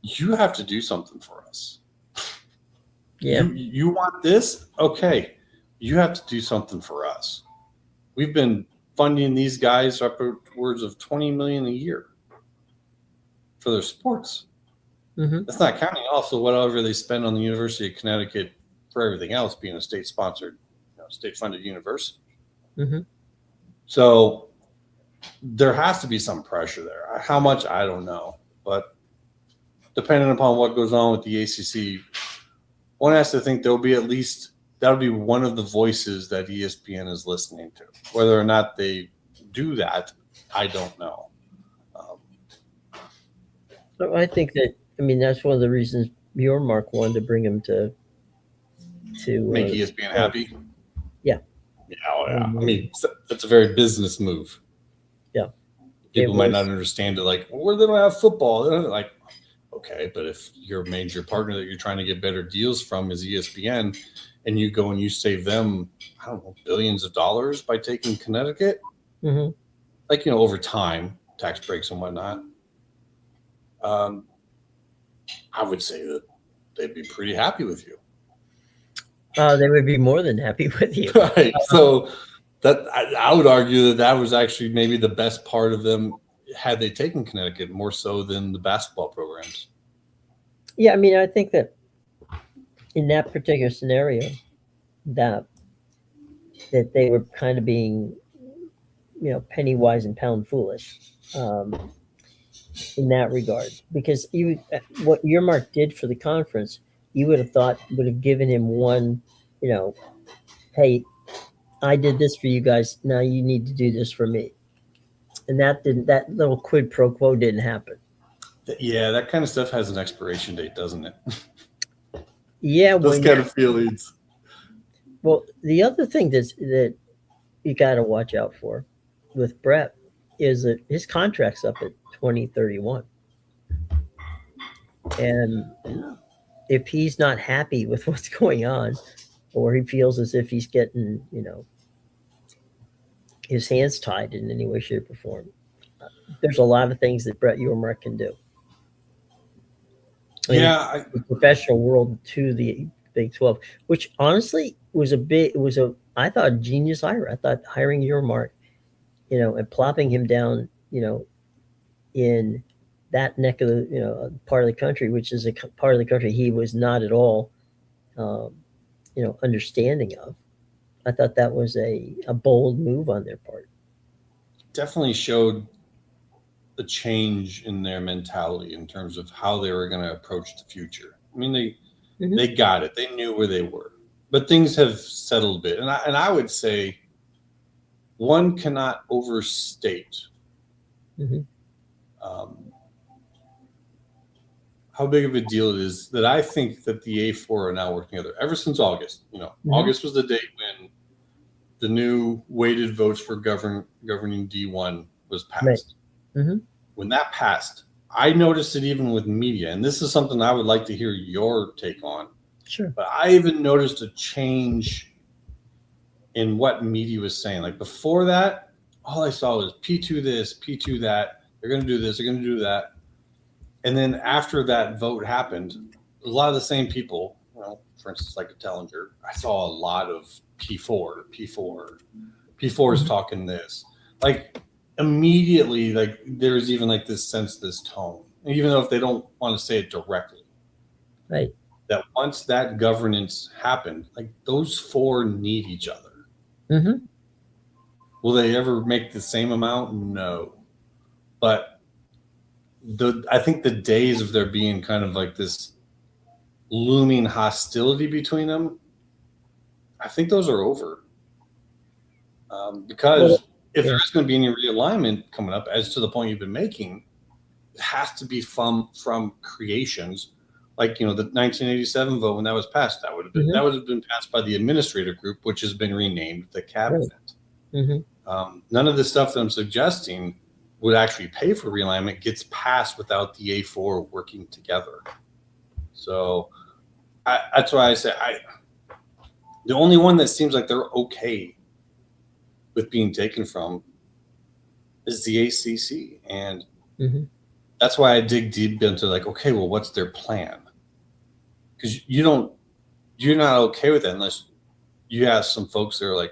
you have to do something for us. yeah, You want this? Okay, you have to do something for us. We've been funding these guys upwards of $20 million a year for their sports. That's not counting also whatever they spend on the University of Connecticut for everything else, being a state-sponsored, state-funded university. So there has to be some pressure there. How much, I don't know. But depending upon what goes on with the ACC, one has to think that'll be one of the voices that ESPN is listening to. Whether or not they do that, I don't know. So I think that's one of the reasons Mark wanted to bring him to make ESPN happy. Yeah. Yeah. I mean, that's a very business move. Yeah. People might not understand it. Like, well, they don't have football. They're like, okay, but if your major partner that you're trying to get better deals from is ESPN, and you go and you save them, I don't know, billions of dollars by taking Connecticut, over time, tax breaks and whatnot. I would say that they'd be pretty happy with you. They would be more than happy with you. Right. So that I would argue that was actually maybe the best part of them had they taken Connecticut, more so than the basketball programs. Yeah, I think that in that particular scenario, that they were kind of being, penny wise and pound foolish, in that regard, because what Earmark did for the conference, you would have thought would have given him one, hey, I did this for you guys. Now you need to do this for me. And that little quid pro quo didn't happen. Yeah, that kind of stuff has an expiration date, doesn't it? Yeah. Those kind of feelings. Well, the other thing that you got to watch out for with Brett is that his contract's up at 2031. And if he's not happy with what's going on, or he feels as if he's getting, his hands tied in any way, shape, or form, there's a lot of things that Brett Yormark can do. The professional world to the Big 12, which honestly I thought a genius hire. I thought hiring Yormark, and plopping him down, in that neck of the, part of the country, which is a part of the country he was not at all, understanding of. I thought that was a bold move on their part. Definitely showed the change in their mentality in terms of how they were going to approach the future. I mean, they got it. They knew where they were, but things have settled a bit. And I would say one cannot overstate how big of a deal it is that I think that the A4 are now working together ever since August. August was the date when the new weighted votes for governing D1 was passed. Right. When that passed, I noticed it even with media, and this is something I would like to hear your take on. Sure. But I even noticed a change in what media was saying. Like before that, all I saw was P2 this, P2 that. They're going to do this, they're going to do that. And then after that vote happened, a lot of the same people, for instance, like a Tellinger, I saw a lot of P4 is talking this. Like immediately, like there's even like this sense, this tone, even though if they don't want to say it directly. Right. That once that governance happened, like those four need each other. Will they ever make the same amount? No. But I think the days of there being kind of like this looming hostility between them, I think those are over. Because if there is going to be any realignment coming up, as to the point you've been making, it has to be from creations Like, the 1987 vote, when that was passed, that would have been passed by the administrative group, which has been renamed the cabinet. Right. None of the stuff that I'm suggesting would actually pay for realignment gets passed without the A4 working together. So that's why I say the only one that seems like they're okay with being taken from is the ACC. And that's why I dig deep into like, okay, well, what's their plan? Because you're not okay with it unless you have some folks that are like,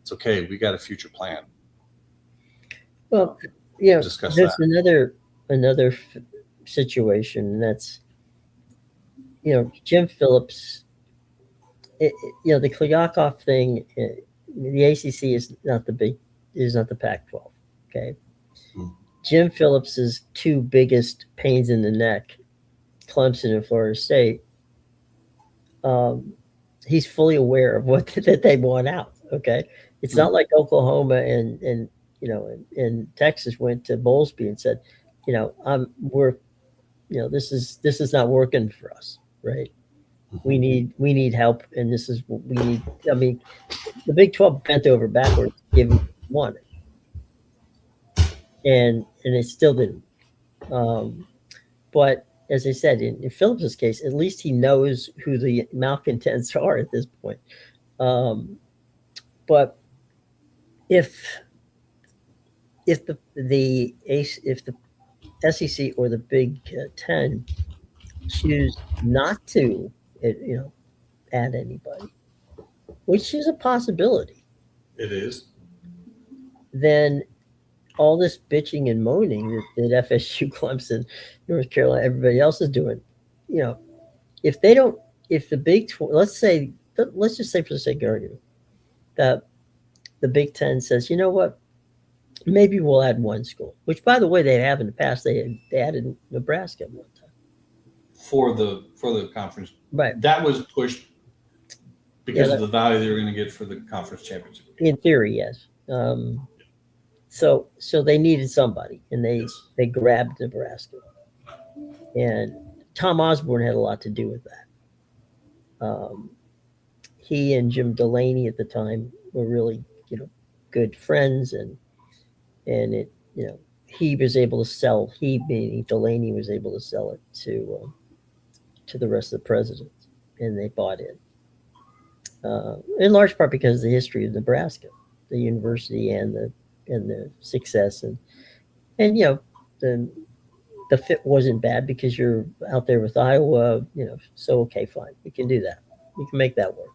it's okay, we got a future plan. Well, Discuss there's that. another situation, and that's Jim Phillips. The Klyakov thing. The ACC is not the Pac-12. Okay, Jim Phillips's two biggest pains in the neck, Clemson and Florida State. He's fully aware of what that they want out. Okay, it's not like Oklahoma and Texas went to Bowlesby and said, this is not working for us, right? We need help, and this is what we need. I mean, the Big 12 bent over backwards to give him what he wanted, and it still didn't. But as I said, in Phillips's case, at least he knows who the malcontents are at this point. But if the SEC or the Big Ten choose not to, add anybody, which is a possibility, it is, then all this bitching and moaning that FSU, Clemson, North Carolina, everybody else is doing, if the Big 12, let's just say for the sake of argument that the Big Ten says, you know what, maybe we'll add one school, which, by the way, they have in the past. They added Nebraska at one time for the conference. Right. That was pushed because of the value they were going to get for the conference championship. In theory, yes. So they needed somebody, and they grabbed Nebraska, and Tom Osborne had a lot to do with that. He and Jim Delaney at the time were really, good friends, and it, he was able to sell. He, meaning Delaney, was able to sell it to the rest of the presidents, and they bought in. In large part because of the history of Nebraska, the university, and the success, and the fit wasn't bad because you're out there with Iowa, so okay, fine, we can do that. We can make that work.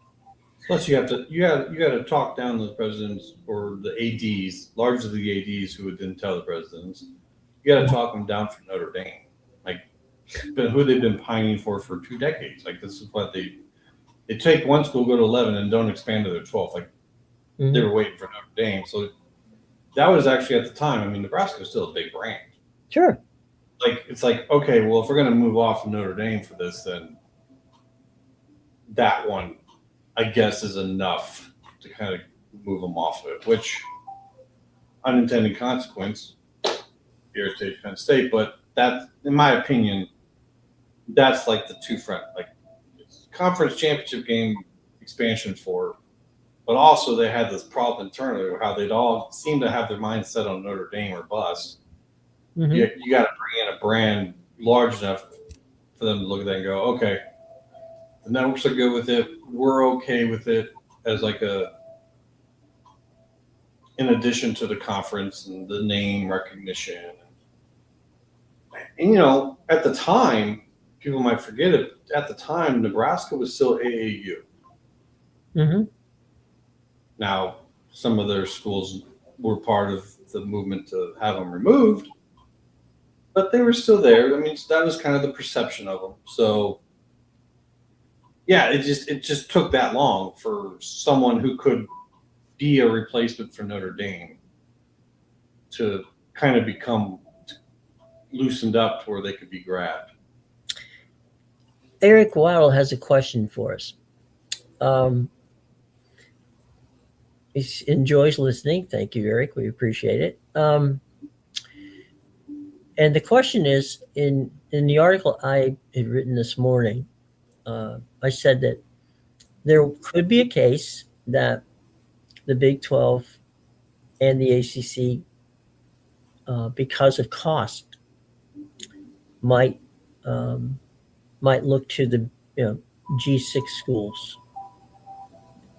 Plus, you got to talk down the presidents or the ADs, largely the ADs who would then tell the presidents. You got to talk them down for Notre Dame, like who they've been pining for 2 decades. Like, this is what they take one school, go to 11, and don't expand to their 12. Like, they were waiting for Notre Dame. So that was actually, at the time, I mean, Nebraska was still a big brand. Sure. Like, it's like, okay, well, if we're going to move off of Notre Dame for this, then that one, I guess, is enough to kind of move them off of it, which, unintended consequence, irritates Penn State. But that, in my opinion, that's like the two front, like, conference championship game expansion for, but also they had this problem internally where how they'd all seem to have their minds set on Notre Dame or bust. You got to bring in a brand large enough for them to look at that and go, okay, the networks are good with it. We're okay with it as like in addition to the conference and the name recognition. And, at the time, people might forget it. At the time, Nebraska was still AAU. Now, some of their schools were part of the movement to have them removed, but they were still there. I mean, that was kind of the perception of them. So, yeah, it just took that long for someone who could be a replacement for Notre Dame to kind of become loosened up to where they could be grabbed. Eric Waddle has a question for us. He enjoys listening. Thank you, Eric. We appreciate it. And the question is, in in the article I had written this morning, I said that there could be a case that the Big 12 and the ACC, because of cost, might um, might look to the G6 schools.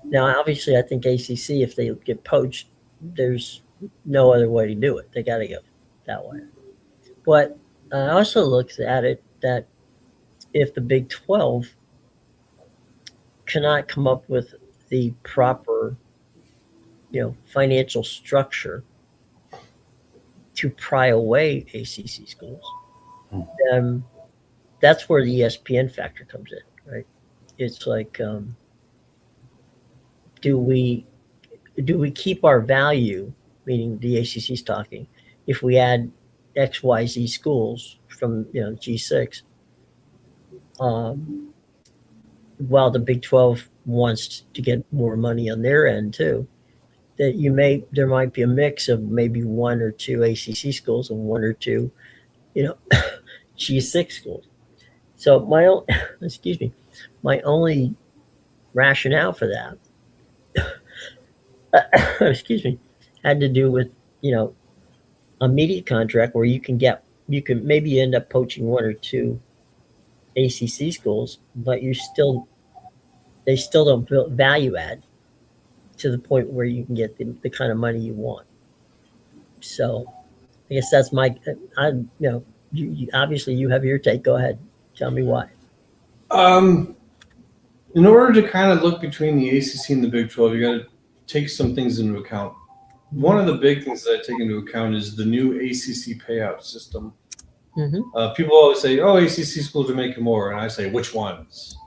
Now, obviously, I think ACC, if they get poached, there's no other way to do it. They got to go that way. But I also looked at it that if the Big 12 cannot come up with the proper, financial structure to pry away ACC schools, then that's where the ESPN factor comes in, right? It's like, do we keep our value, meaning the ACC's talking, if we add XYZ schools from G6, um, while the Big 12 wants to get more money on their end too, that there might be a mix of maybe one or two ACC schools and one or two, G6 schools. So excuse me, my only rationale for that, excuse me, had to do with a media contract where you can maybe end up poaching one or two ACC schools, but they still don't value add to the point where you can get the kind of money you want. So I guess that's you obviously you have your take. Go ahead, tell me why. In order to kind of look between the ACC and the Big 12, you got to take some things into account. One of the big things that I take into account is the new ACC payout system. Mm-hmm. People always say, "Oh, ACC schools are making more," and I say, "Which ones?"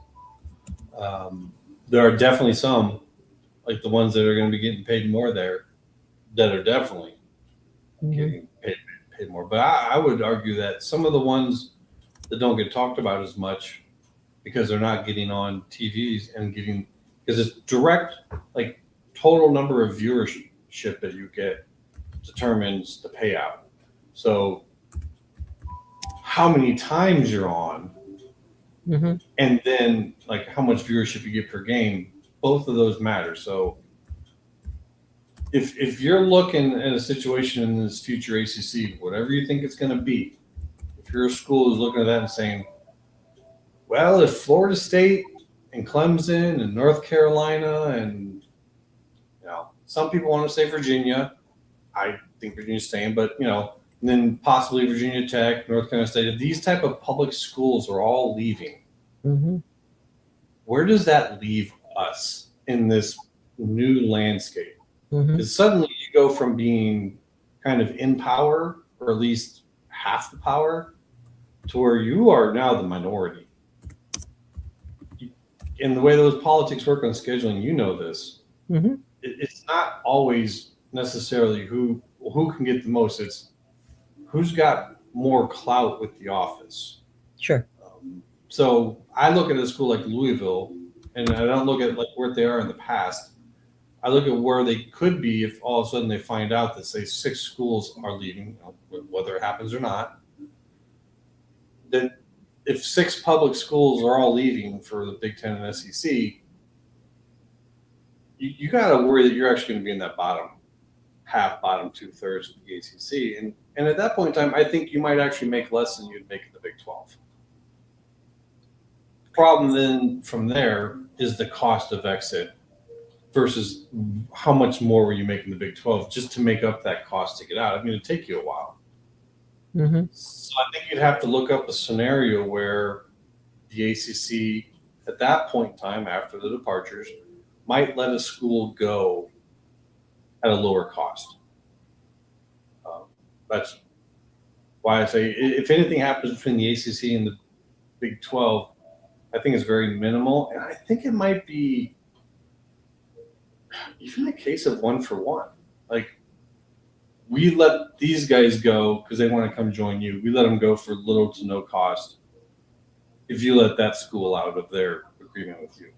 There are definitely some, like the ones that are going to be getting paid more there, that are definitely getting paid more. But I would argue that some of the ones that don't get talked about as much because they're not getting on TVs and because it's direct, like total number of viewership that you get determines the payout. So how many times you're on, and then like how much viewership you get per game, both of those matter. So if you're looking at a situation in this future ACC, whatever you think it's going to be, if your school is looking at that and saying, well, if Florida State and Clemson and North Carolina and some people want to say Virginia, I think Virginia's staying, but and then possibly Virginia Tech, North Carolina State, if these type of public schools are all leaving, where does that leave us in this new landscape? Because suddenly you go from being kind of in power, or at least half the power, to where you are now the minority. And the way those politics work on scheduling, this. It's not always necessarily who can get the most. It's who's got more clout with the office. Sure. So I look at a school like Louisville, and I don't look at like where they are in the past. I look at where they could be if all of a sudden they find out that, say, 6 schools are leaving, whether it happens or not. Then if 6 public schools are all leaving for the Big Ten and SEC, you got to worry that you're actually going to be in that bottom half, bottom 2/3 of the ACC. And at that point in time, I think you might actually make less than you'd make in the Big 12. Problem then from there is the cost of exit versus how much more were you making the Big 12 just to make up that cost to get out. I mean, it'd take you a while. So I think you'd have to look up a scenario where the ACC at that point in time, after the departures, might let a school go at a lower cost. That's why I say if anything happens between the ACC and the Big 12, I think it's very minimal. And I think it might be even a case of 1 for 1. Like, we let these guys go because they want to come join you. We let them go for little to no cost if you let that school out of their agreement with you.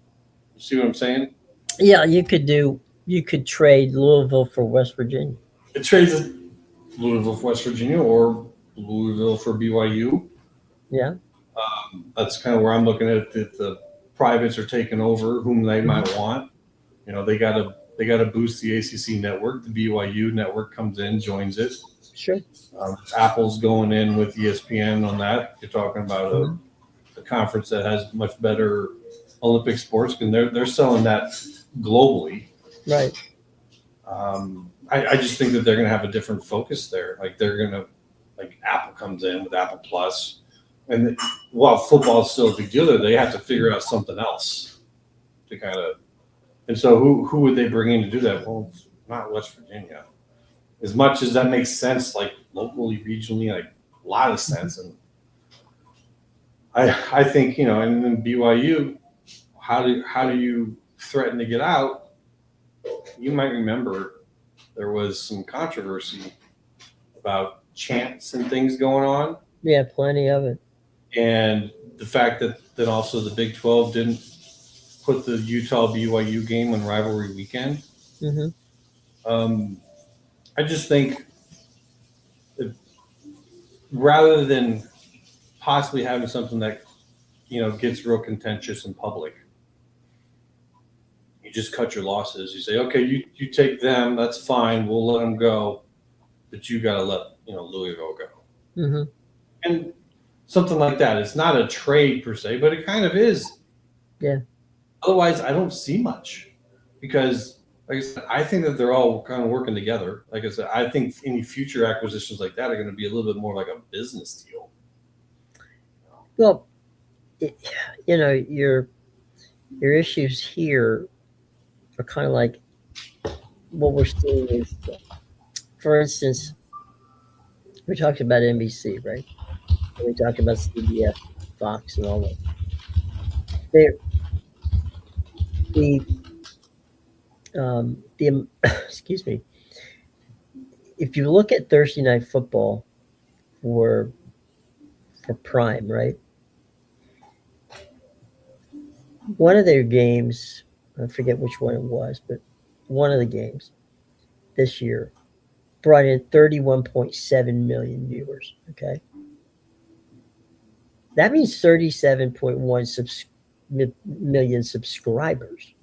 You see what I'm saying? Yeah, you could trade Louisville for West Virginia. It trades Louisville for West Virginia or Louisville for BYU. Yeah. That's kind of where I'm looking at it, that the privates are taking over whom they might want. They got to boost the ACC network. The BYU network comes in, joins it. Sure. Apple's going in with ESPN on that. You're talking about a conference that has much better Olympic sports, and they're selling that globally. Right. I just think that they're going to have a different focus there. Like they're going to, like Apple comes in with Apple Plus, and while football is still a big deal, they have to figure out something else to kind of. And so, who would they bring in to do that? Well, not West Virginia. As much as that makes sense, like locally, regionally, like a lot of sense. And I think and then BYU, how do you threaten to get out? You might remember there was some controversy about chants and things going on. Yeah, plenty of it. And the fact that also the Big 12 didn't put the Utah BYU game on rivalry weekend. I just think that rather than possibly having something that gets real contentious in public, you just cut your losses. You say, okay, you take them, that's fine, we'll let them go, but you got to let Louisville go. And something like that. It's not a trade per se, but it kind of is. Yeah. Otherwise, I don't see much because, like I said, I think that they're all kind of working together. Like I said, I think any future acquisitions like that are going to be a little bit more like a business deal. Well, your issues here are kind of like what we're seeing is, for instance, we talked about NBC, right? And we talked about CBS, Fox, and all that. The excuse me. If you look at Thursday Night Football for Prime, right? One of their games, I forget which one it was, but one of the games this year brought in 31.7 million viewers. Okay. That means 37.1 million subscribers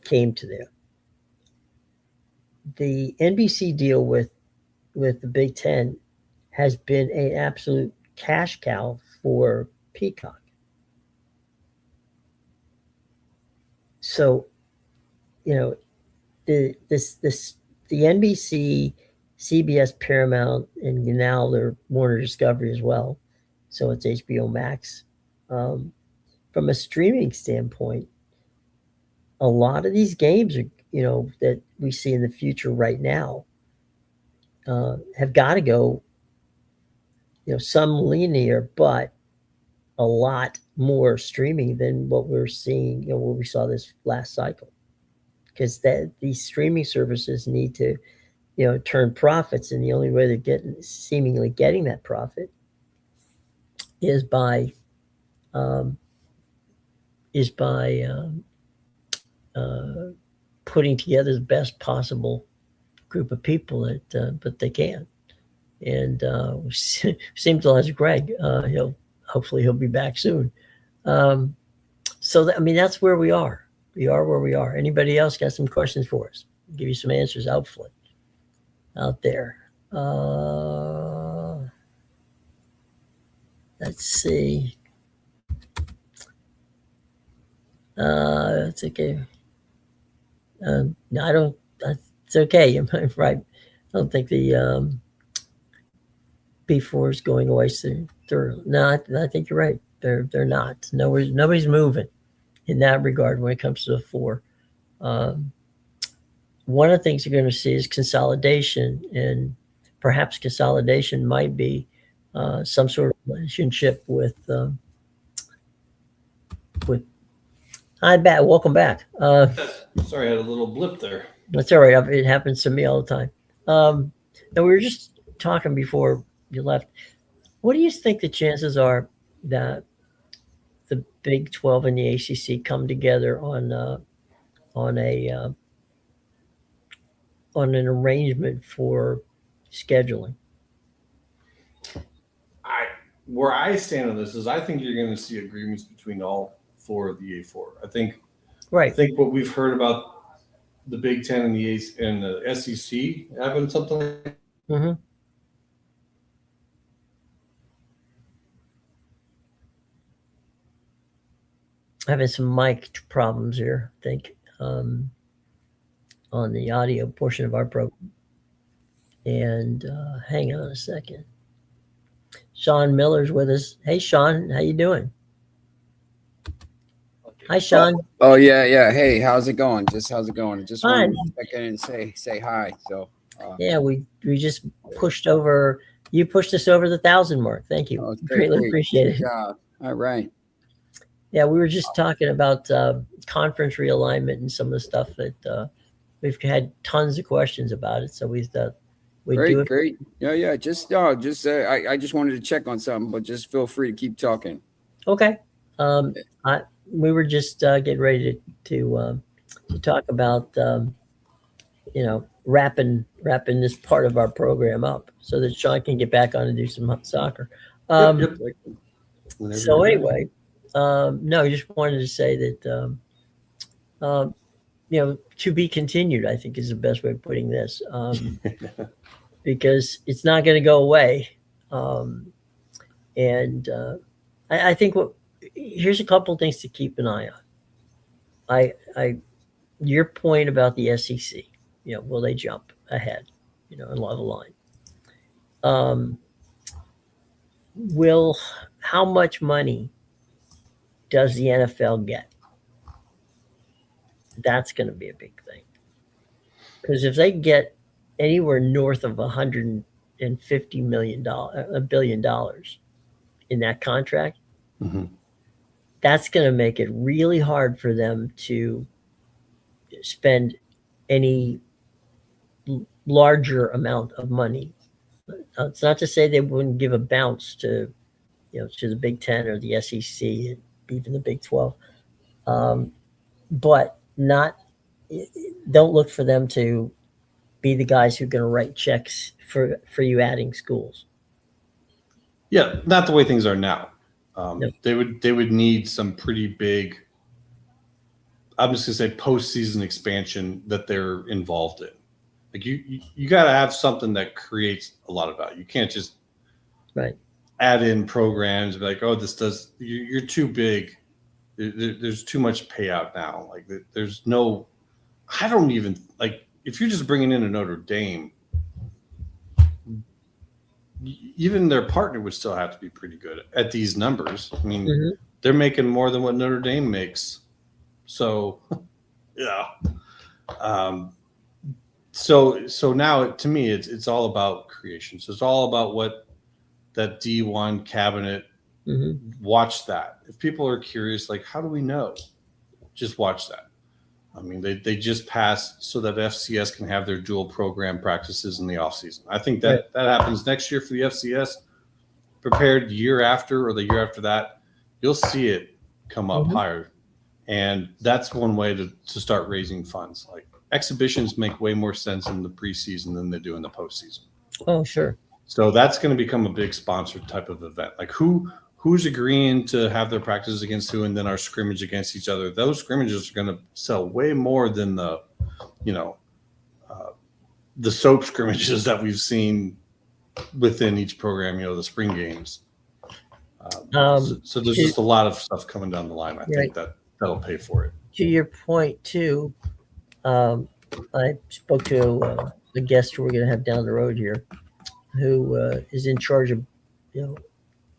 came to them. The NBC deal with the Big Ten has been an absolute cash cow for Peacock. So, the NBC, CBS, Paramount, and now they're Warner Discovery as well. So it's HBO Max. From a streaming standpoint, a lot of these games are, that we see in the future right now, have got to go, some linear, but a lot more streaming than what we're seeing, what we saw this last cycle. Because these streaming services need to, turn profits, and the only way they're seemingly getting that profit is by putting together the best possible group of people that they can. And seems to like Greg. Hopefully he'll be back soon. So that's where we are. We are where we are. Anybody else got some questions for us? I'll give you some answers, hopefully, out there. Let's see. It's okay. No, I don't. It's okay. I'm right. I don't think the B4 is going away soon. No, I think you're right. They're not. Nobody's moving in that regard when it comes to the 4. One of the things you're going to see is consolidation, and perhaps consolidation might be some sort of relationship with. Hi, welcome back. Sorry, I had a little blip there. That's all right. It happens to me all the time. And we were just talking before you left. What do you think the chances are that the Big 12 and the ACC come together on an arrangement for scheduling? where I stand on this is I think you're going to see agreements between all four of the A4. I think Right. what we've heard about the Big Ten and the SEC having something like Mm-hmm. Having some mic problems here, I think, on the audio portion of our program. And hang on a second. Sean Miller's with us. Hey, Sean, how you doing? Hi, Sean. Oh yeah. Hey, how's it going? How's it going? Just Fine. wanted to check in and say hi. So yeah, we just pushed over. You pushed us over the 1,000 mark. Thank you. Greatly appreciate it. Good job. All right. Yeah, we were just talking about conference realignment and some of the stuff that we've had tons of questions about it. So we thought we'd do it. Great. Yeah. I just wanted to check on something, but just feel free to keep talking. Okay. We were just getting ready to talk about wrapping this part of our program up so that Sean can get back on and do some soccer. Yep. So anyway, no, I just wanted to say that to be continued, I think is the best way of putting this, because it's not going to go away. And I think here's a couple of things to keep an eye on. Your point about the SEC, will they jump ahead, and level line? How much money does the NFL get? That's going to be a big thing. Because if they get anywhere north of $150 million, $1 billion in that contract, mm-hmm. that's going to make it really hard for them to spend any larger amount of money. It's not to say they wouldn't give a bounce to the Big Ten or the SEC, even the Big 12, but don't look for them to be the guys who are going to write checks for you adding schools. Yeah, not the way things are now. No. They would need some pretty big, I'm just gonna say, postseason expansion that they're involved in. Like you got to have something that creates a lot of value. You can't just add in programs and be like, oh, you're too big. There's too much payout now. Like there's no, I don't even, like, if you're just bringing in a Notre Dame, even their partner would still have to be pretty good at these numbers. I mean, mm-hmm. They're making more than what Notre Dame makes. So, yeah. So now, to me, it's all about creation. So it's all about what that D1 cabinet, mm-hmm. watch that. If people are curious, like, how do we know? Just watch that. I mean, they just passed so that FCS can have their dual program practices in the offseason. I think that happens next year for the FCS. Prepared year after or the year after that, you'll see it come up mm-hmm. higher. And that's one way to start raising funds. Like, exhibitions make way more sense in the preseason than they do in the postseason. Oh, sure. So that's going to become a big sponsored type of event. Like who's agreeing to have their practices against who, and then our scrimmage against each other. Those scrimmages are going to sell way more than the soap scrimmages that we've seen within each program, the spring games. So there's just a lot of stuff coming down the line. I think that'll pay for it. To your point too, I spoke to the guest we're going to have down the road here, who is in charge of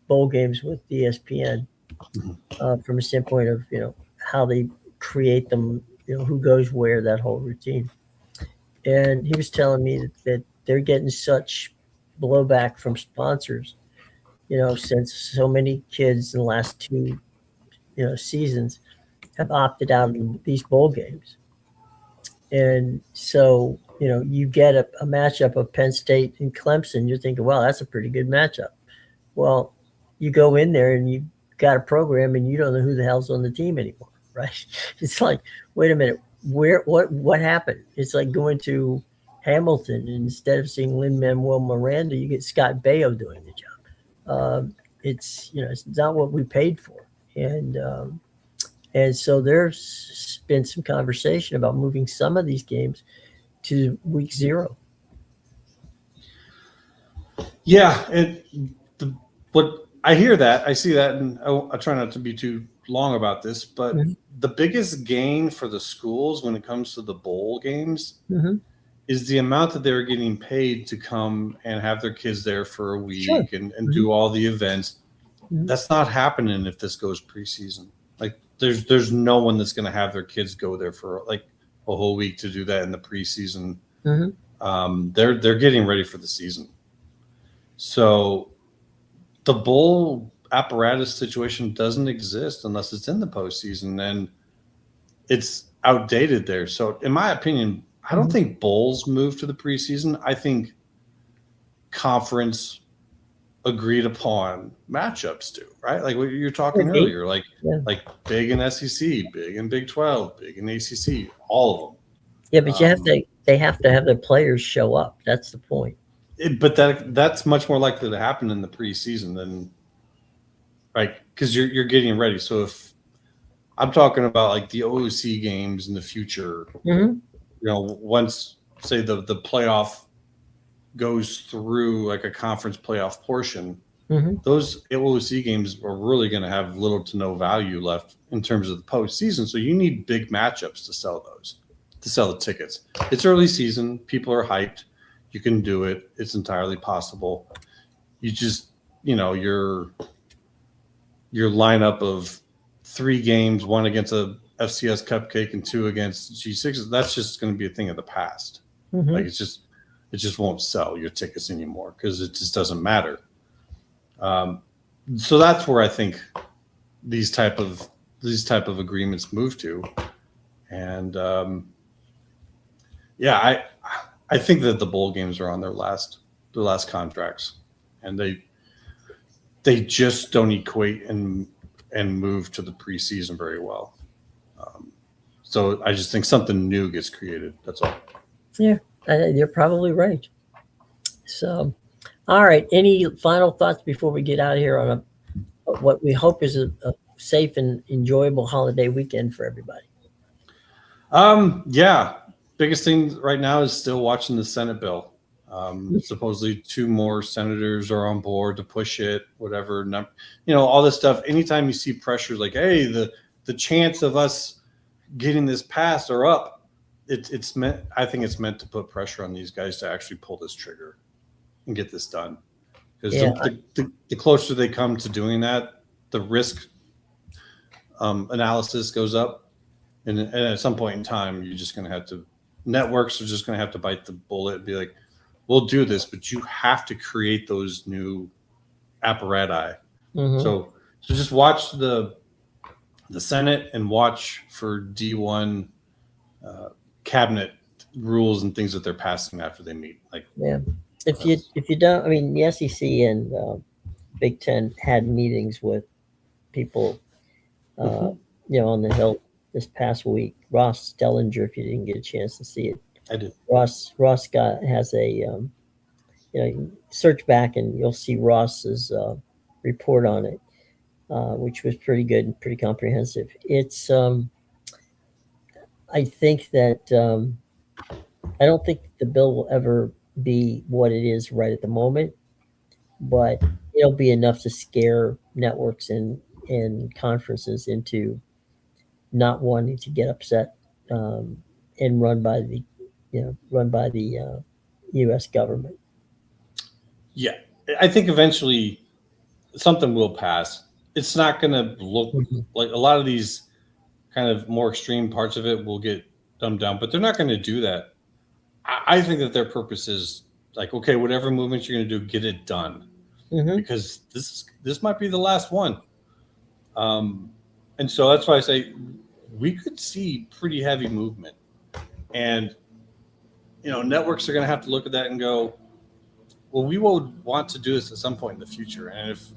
bowl games with ESPN, mm-hmm. From a standpoint of how they create them, who goes where, that whole routine. And he was telling me that they're getting such blowback from sponsors, since so many kids in the last two seasons have opted out of these bowl games. And so you get a matchup of Penn State and Clemson, you're thinking, wow, that's a pretty good matchup. Well, you go in there and you got a program and you don't know who the hell's on the team anymore, right? It's like, wait a minute, what happened? It's like going to Hamilton, and instead of seeing Lin-Manuel Miranda, you get Scott Baio doing the job. it's not what we paid for, and so there's been some conversation about moving some of these games to week 0. Yeah, what I hear that, I see that, and I try not to be too long about this, but Mm-hmm. the biggest gain for the schools when it comes to the bowl games Mm-hmm. is the amount that they're getting paid to come and have their kids there for a week Sure. and Mm-hmm. do all the events. Mm-hmm. That's not happening if this goes preseason. Like there's no one that's going to have their kids go there for like a whole week to do that in the preseason. Mm-hmm. They're getting ready for the season. So the bowl apparatus situation doesn't exist unless it's in the postseason, and it's outdated there. So in my opinion, I don't think bowls move to the preseason. I think conference agreed upon matchups do, right? Like what you're talking earlier, like big in SEC, big in Big 12, big in ACC, all of them. Yeah, but they have to have their players show up. That's the point. But that's much more likely to happen in the preseason than right, because you're getting ready. So if I'm talking about like the OOC games in the future, once say the playoff goes through like a conference playoff portion, those OOC games are really going to have little to no value left in terms of the postseason. So you need big matchups to sell the tickets. It's early season. People are hyped. You can do it. It's entirely possible. You just, your lineup of 3 games, 1 against a FCS cupcake and 2 against G6, that's just going to be a thing of the past. Like it just won't sell your tickets anymore because it just doesn't matter. So that's where I think these type of agreements move to, and I think that the bowl games are on their last contracts, and they just don't equate and move to the preseason very well. So I just think something new gets created. That's all. Yeah, you're probably right. So, all right. Any final thoughts before we get out of here on what we hope is a safe and enjoyable holiday weekend for everybody? Yeah. Biggest thing right now is still watching the Senate bill. Supposedly 2 more senators are on board to push it, whatever. All this stuff. Anytime you see pressure like, hey, the chance of us getting this passed are up, it's meant. I think it's meant to put pressure on these guys to actually pull this trigger and get this done. Because the closer they come to doing that, the risk analysis goes up, and at some point in time, you're just going to have to. Networks are just going to have to bite the bullet and be like, we'll do this, but you have to create those new apparatus. So just watch the Senate and watch for D1 cabinet rules and things that they're passing after they meet. If you don't, I mean, the SEC and Big Ten had meetings with people, on the Hill this past week. Ross Dellinger, if you didn't get a chance to see it, I did. Ross has a search back and you'll see Ross's report on it, which was pretty good and pretty comprehensive. It's I think that I don't think the bill will ever be what it is right at the moment, but it'll be enough to scare networks and conferences into not wanting to get upset and run by the U.S. government. Yeah, I think eventually something will pass. It's not going to look like a lot of these kind of more extreme parts of it will get dumbed down, but they're not going to do that. I think that their purpose is like, okay, whatever movements you're going to do, get it done, because this might be the last one. And so that's why I say we could see pretty heavy movement, and networks are going to have to look at that and go, well, we will want to do this at some point in the future, and if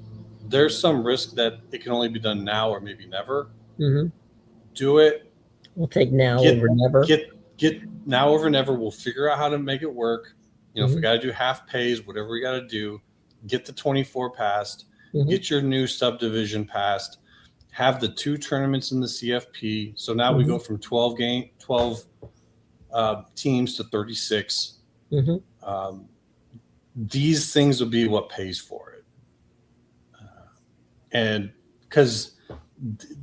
there's some risk that it can only be done now or maybe never, do it. We'll take now over never. Get now over never. We'll figure out how to make it work. If we got to do half pays, whatever we got to do, get the 24 passed, get your new subdivision passed, have the 2 tournaments in the CFP. So now we go from 12 teams to 36. These things will be what pays for it. And because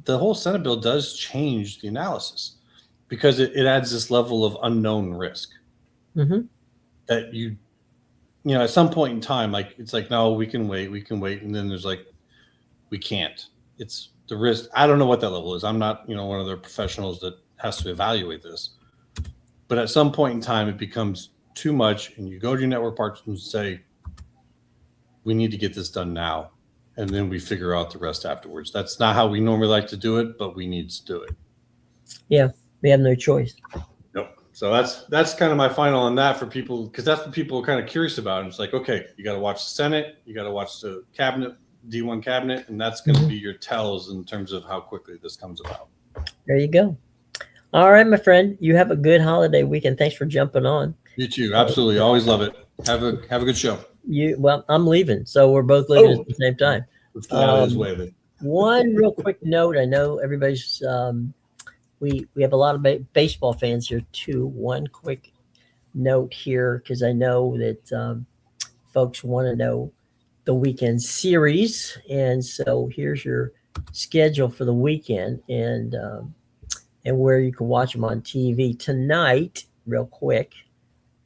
the whole Senate bill does change the analysis, because it adds this level of unknown risk that you know, at some point in time, like, it's like, no, we can wait. And then there's like, we can't. It's the risk. I don't know what that level is. I'm not, one of the professionals that has to evaluate this. But at some point in time, it becomes too much. And you go to your network partners and say, we need to get this done now. And then we figure out the rest afterwards. That's not how we normally like to do it, but we need to do it. Yeah, we have no choice. Nope. So that's kind of my final on that for people, because that's what people are kind of curious about. And it's like, okay, you got to watch the Senate, you got to watch the cabinet, D1 cabinet, and that's going to be your tells in terms of how quickly this comes about. There you go. All right, my friend, you have a good holiday weekend. Thanks for jumping on. You too. Absolutely. Always love it. Have a good show. Well, I'm leaving, so we're both leaving at the same time. Let's get out of his way then. One real quick note. I know everybody's we have a lot of baseball fans here too. One quick note here, because I know that folks want to know the weekend series, and so here's your schedule for the weekend and where you can watch them on TV tonight. Real quick,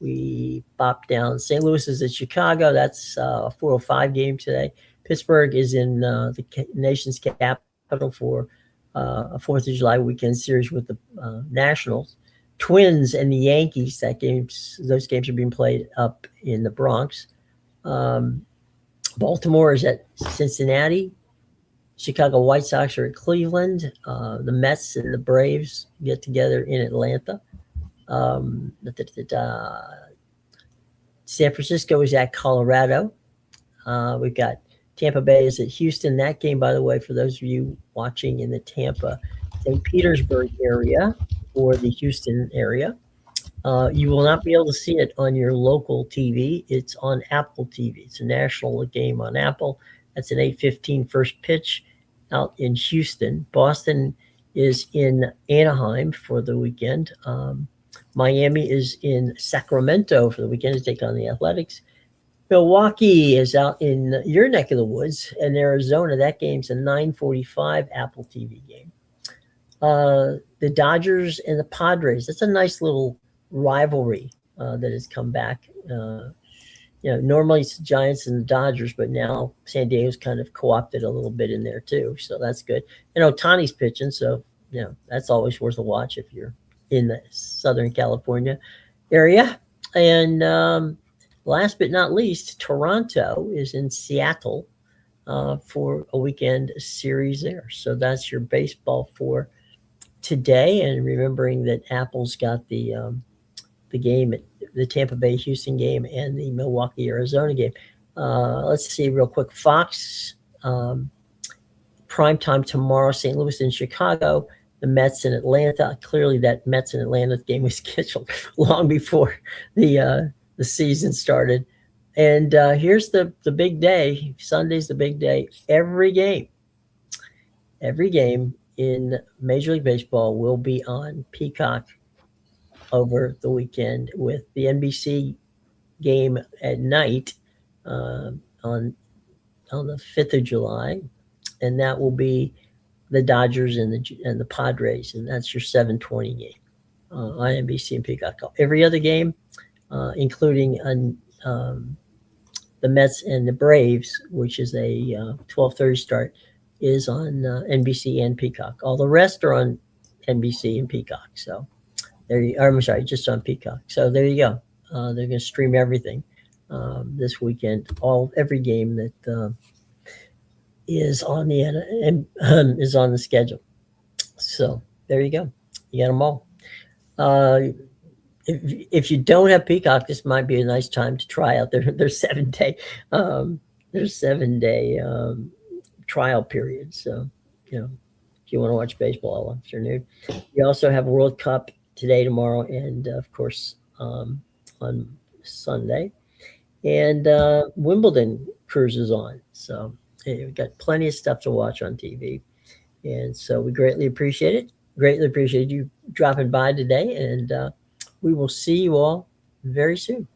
we pop down. St. Louis is at Chicago. That's a 4:05 game today. Pittsburgh is in the nation's capital for a 4th of July weekend series with the Nationals. Twins and the Yankees. Those games are being played up in the Bronx. Baltimore is at Cincinnati. Chicago White Sox are at Cleveland. The Mets and the Braves get together in Atlanta. San Francisco is at Colorado. We've got Tampa Bay is at Houston. That game, by the way, for those of you watching in the Tampa, St. Petersburg area or the Houston area, you will not be able to see it on your local TV. It's on Apple TV. It's a national game on Apple. That's an 8:15 first pitch out in Houston. Boston is in Anaheim for the weekend. Miami is in Sacramento for the weekend to take on the Athletics. Milwaukee is out in your neck of the woods in Arizona. That game's a 9:45 Apple TV game. The Dodgers and the Padres. That's a nice little rivalry that has come back. Normally it's the Giants and the Dodgers, but now San Diego's kind of co-opted a little bit in there too. So that's good. And Ohtani's pitching, so that's always worth a watch if you're in the Southern California area. And last but not least, Toronto is in Seattle for a weekend series there. So that's your baseball for today. And remembering that Apple's got the game, the Tampa Bay Houston game and the Milwaukee Arizona game. Let's see real quick. Fox primetime tomorrow, St. Louis and Chicago, the Mets in Atlanta. Clearly that Mets and Atlanta game was scheduled long before the season started. And here's the big day. Sunday's the big day. Every game in Major League Baseball will be on Peacock over the weekend, with the NBC game at night on the 5th of July, and that will be the Dodgers and the Padres, and that's your 7:20 game on NBC and Peacock. Every other game, including the Mets and the Braves, which is a 12:30 start, is on NBC and Peacock. All the rest are on NBC and Peacock. So just on Peacock. So there you go. They're going to stream everything this weekend. Every game that is on is on the schedule. So there you go. You got them all. If you don't have Peacock, this might be a nice time to try out their 7-day trial period. So if you want to watch baseball all afternoon. You also have World Cup today, tomorrow, and of course on Sunday, and Wimbledon cruises on. So We've got plenty of stuff to watch on TV. And so we greatly appreciate it. Greatly appreciate you dropping by today. And we will see you all very soon.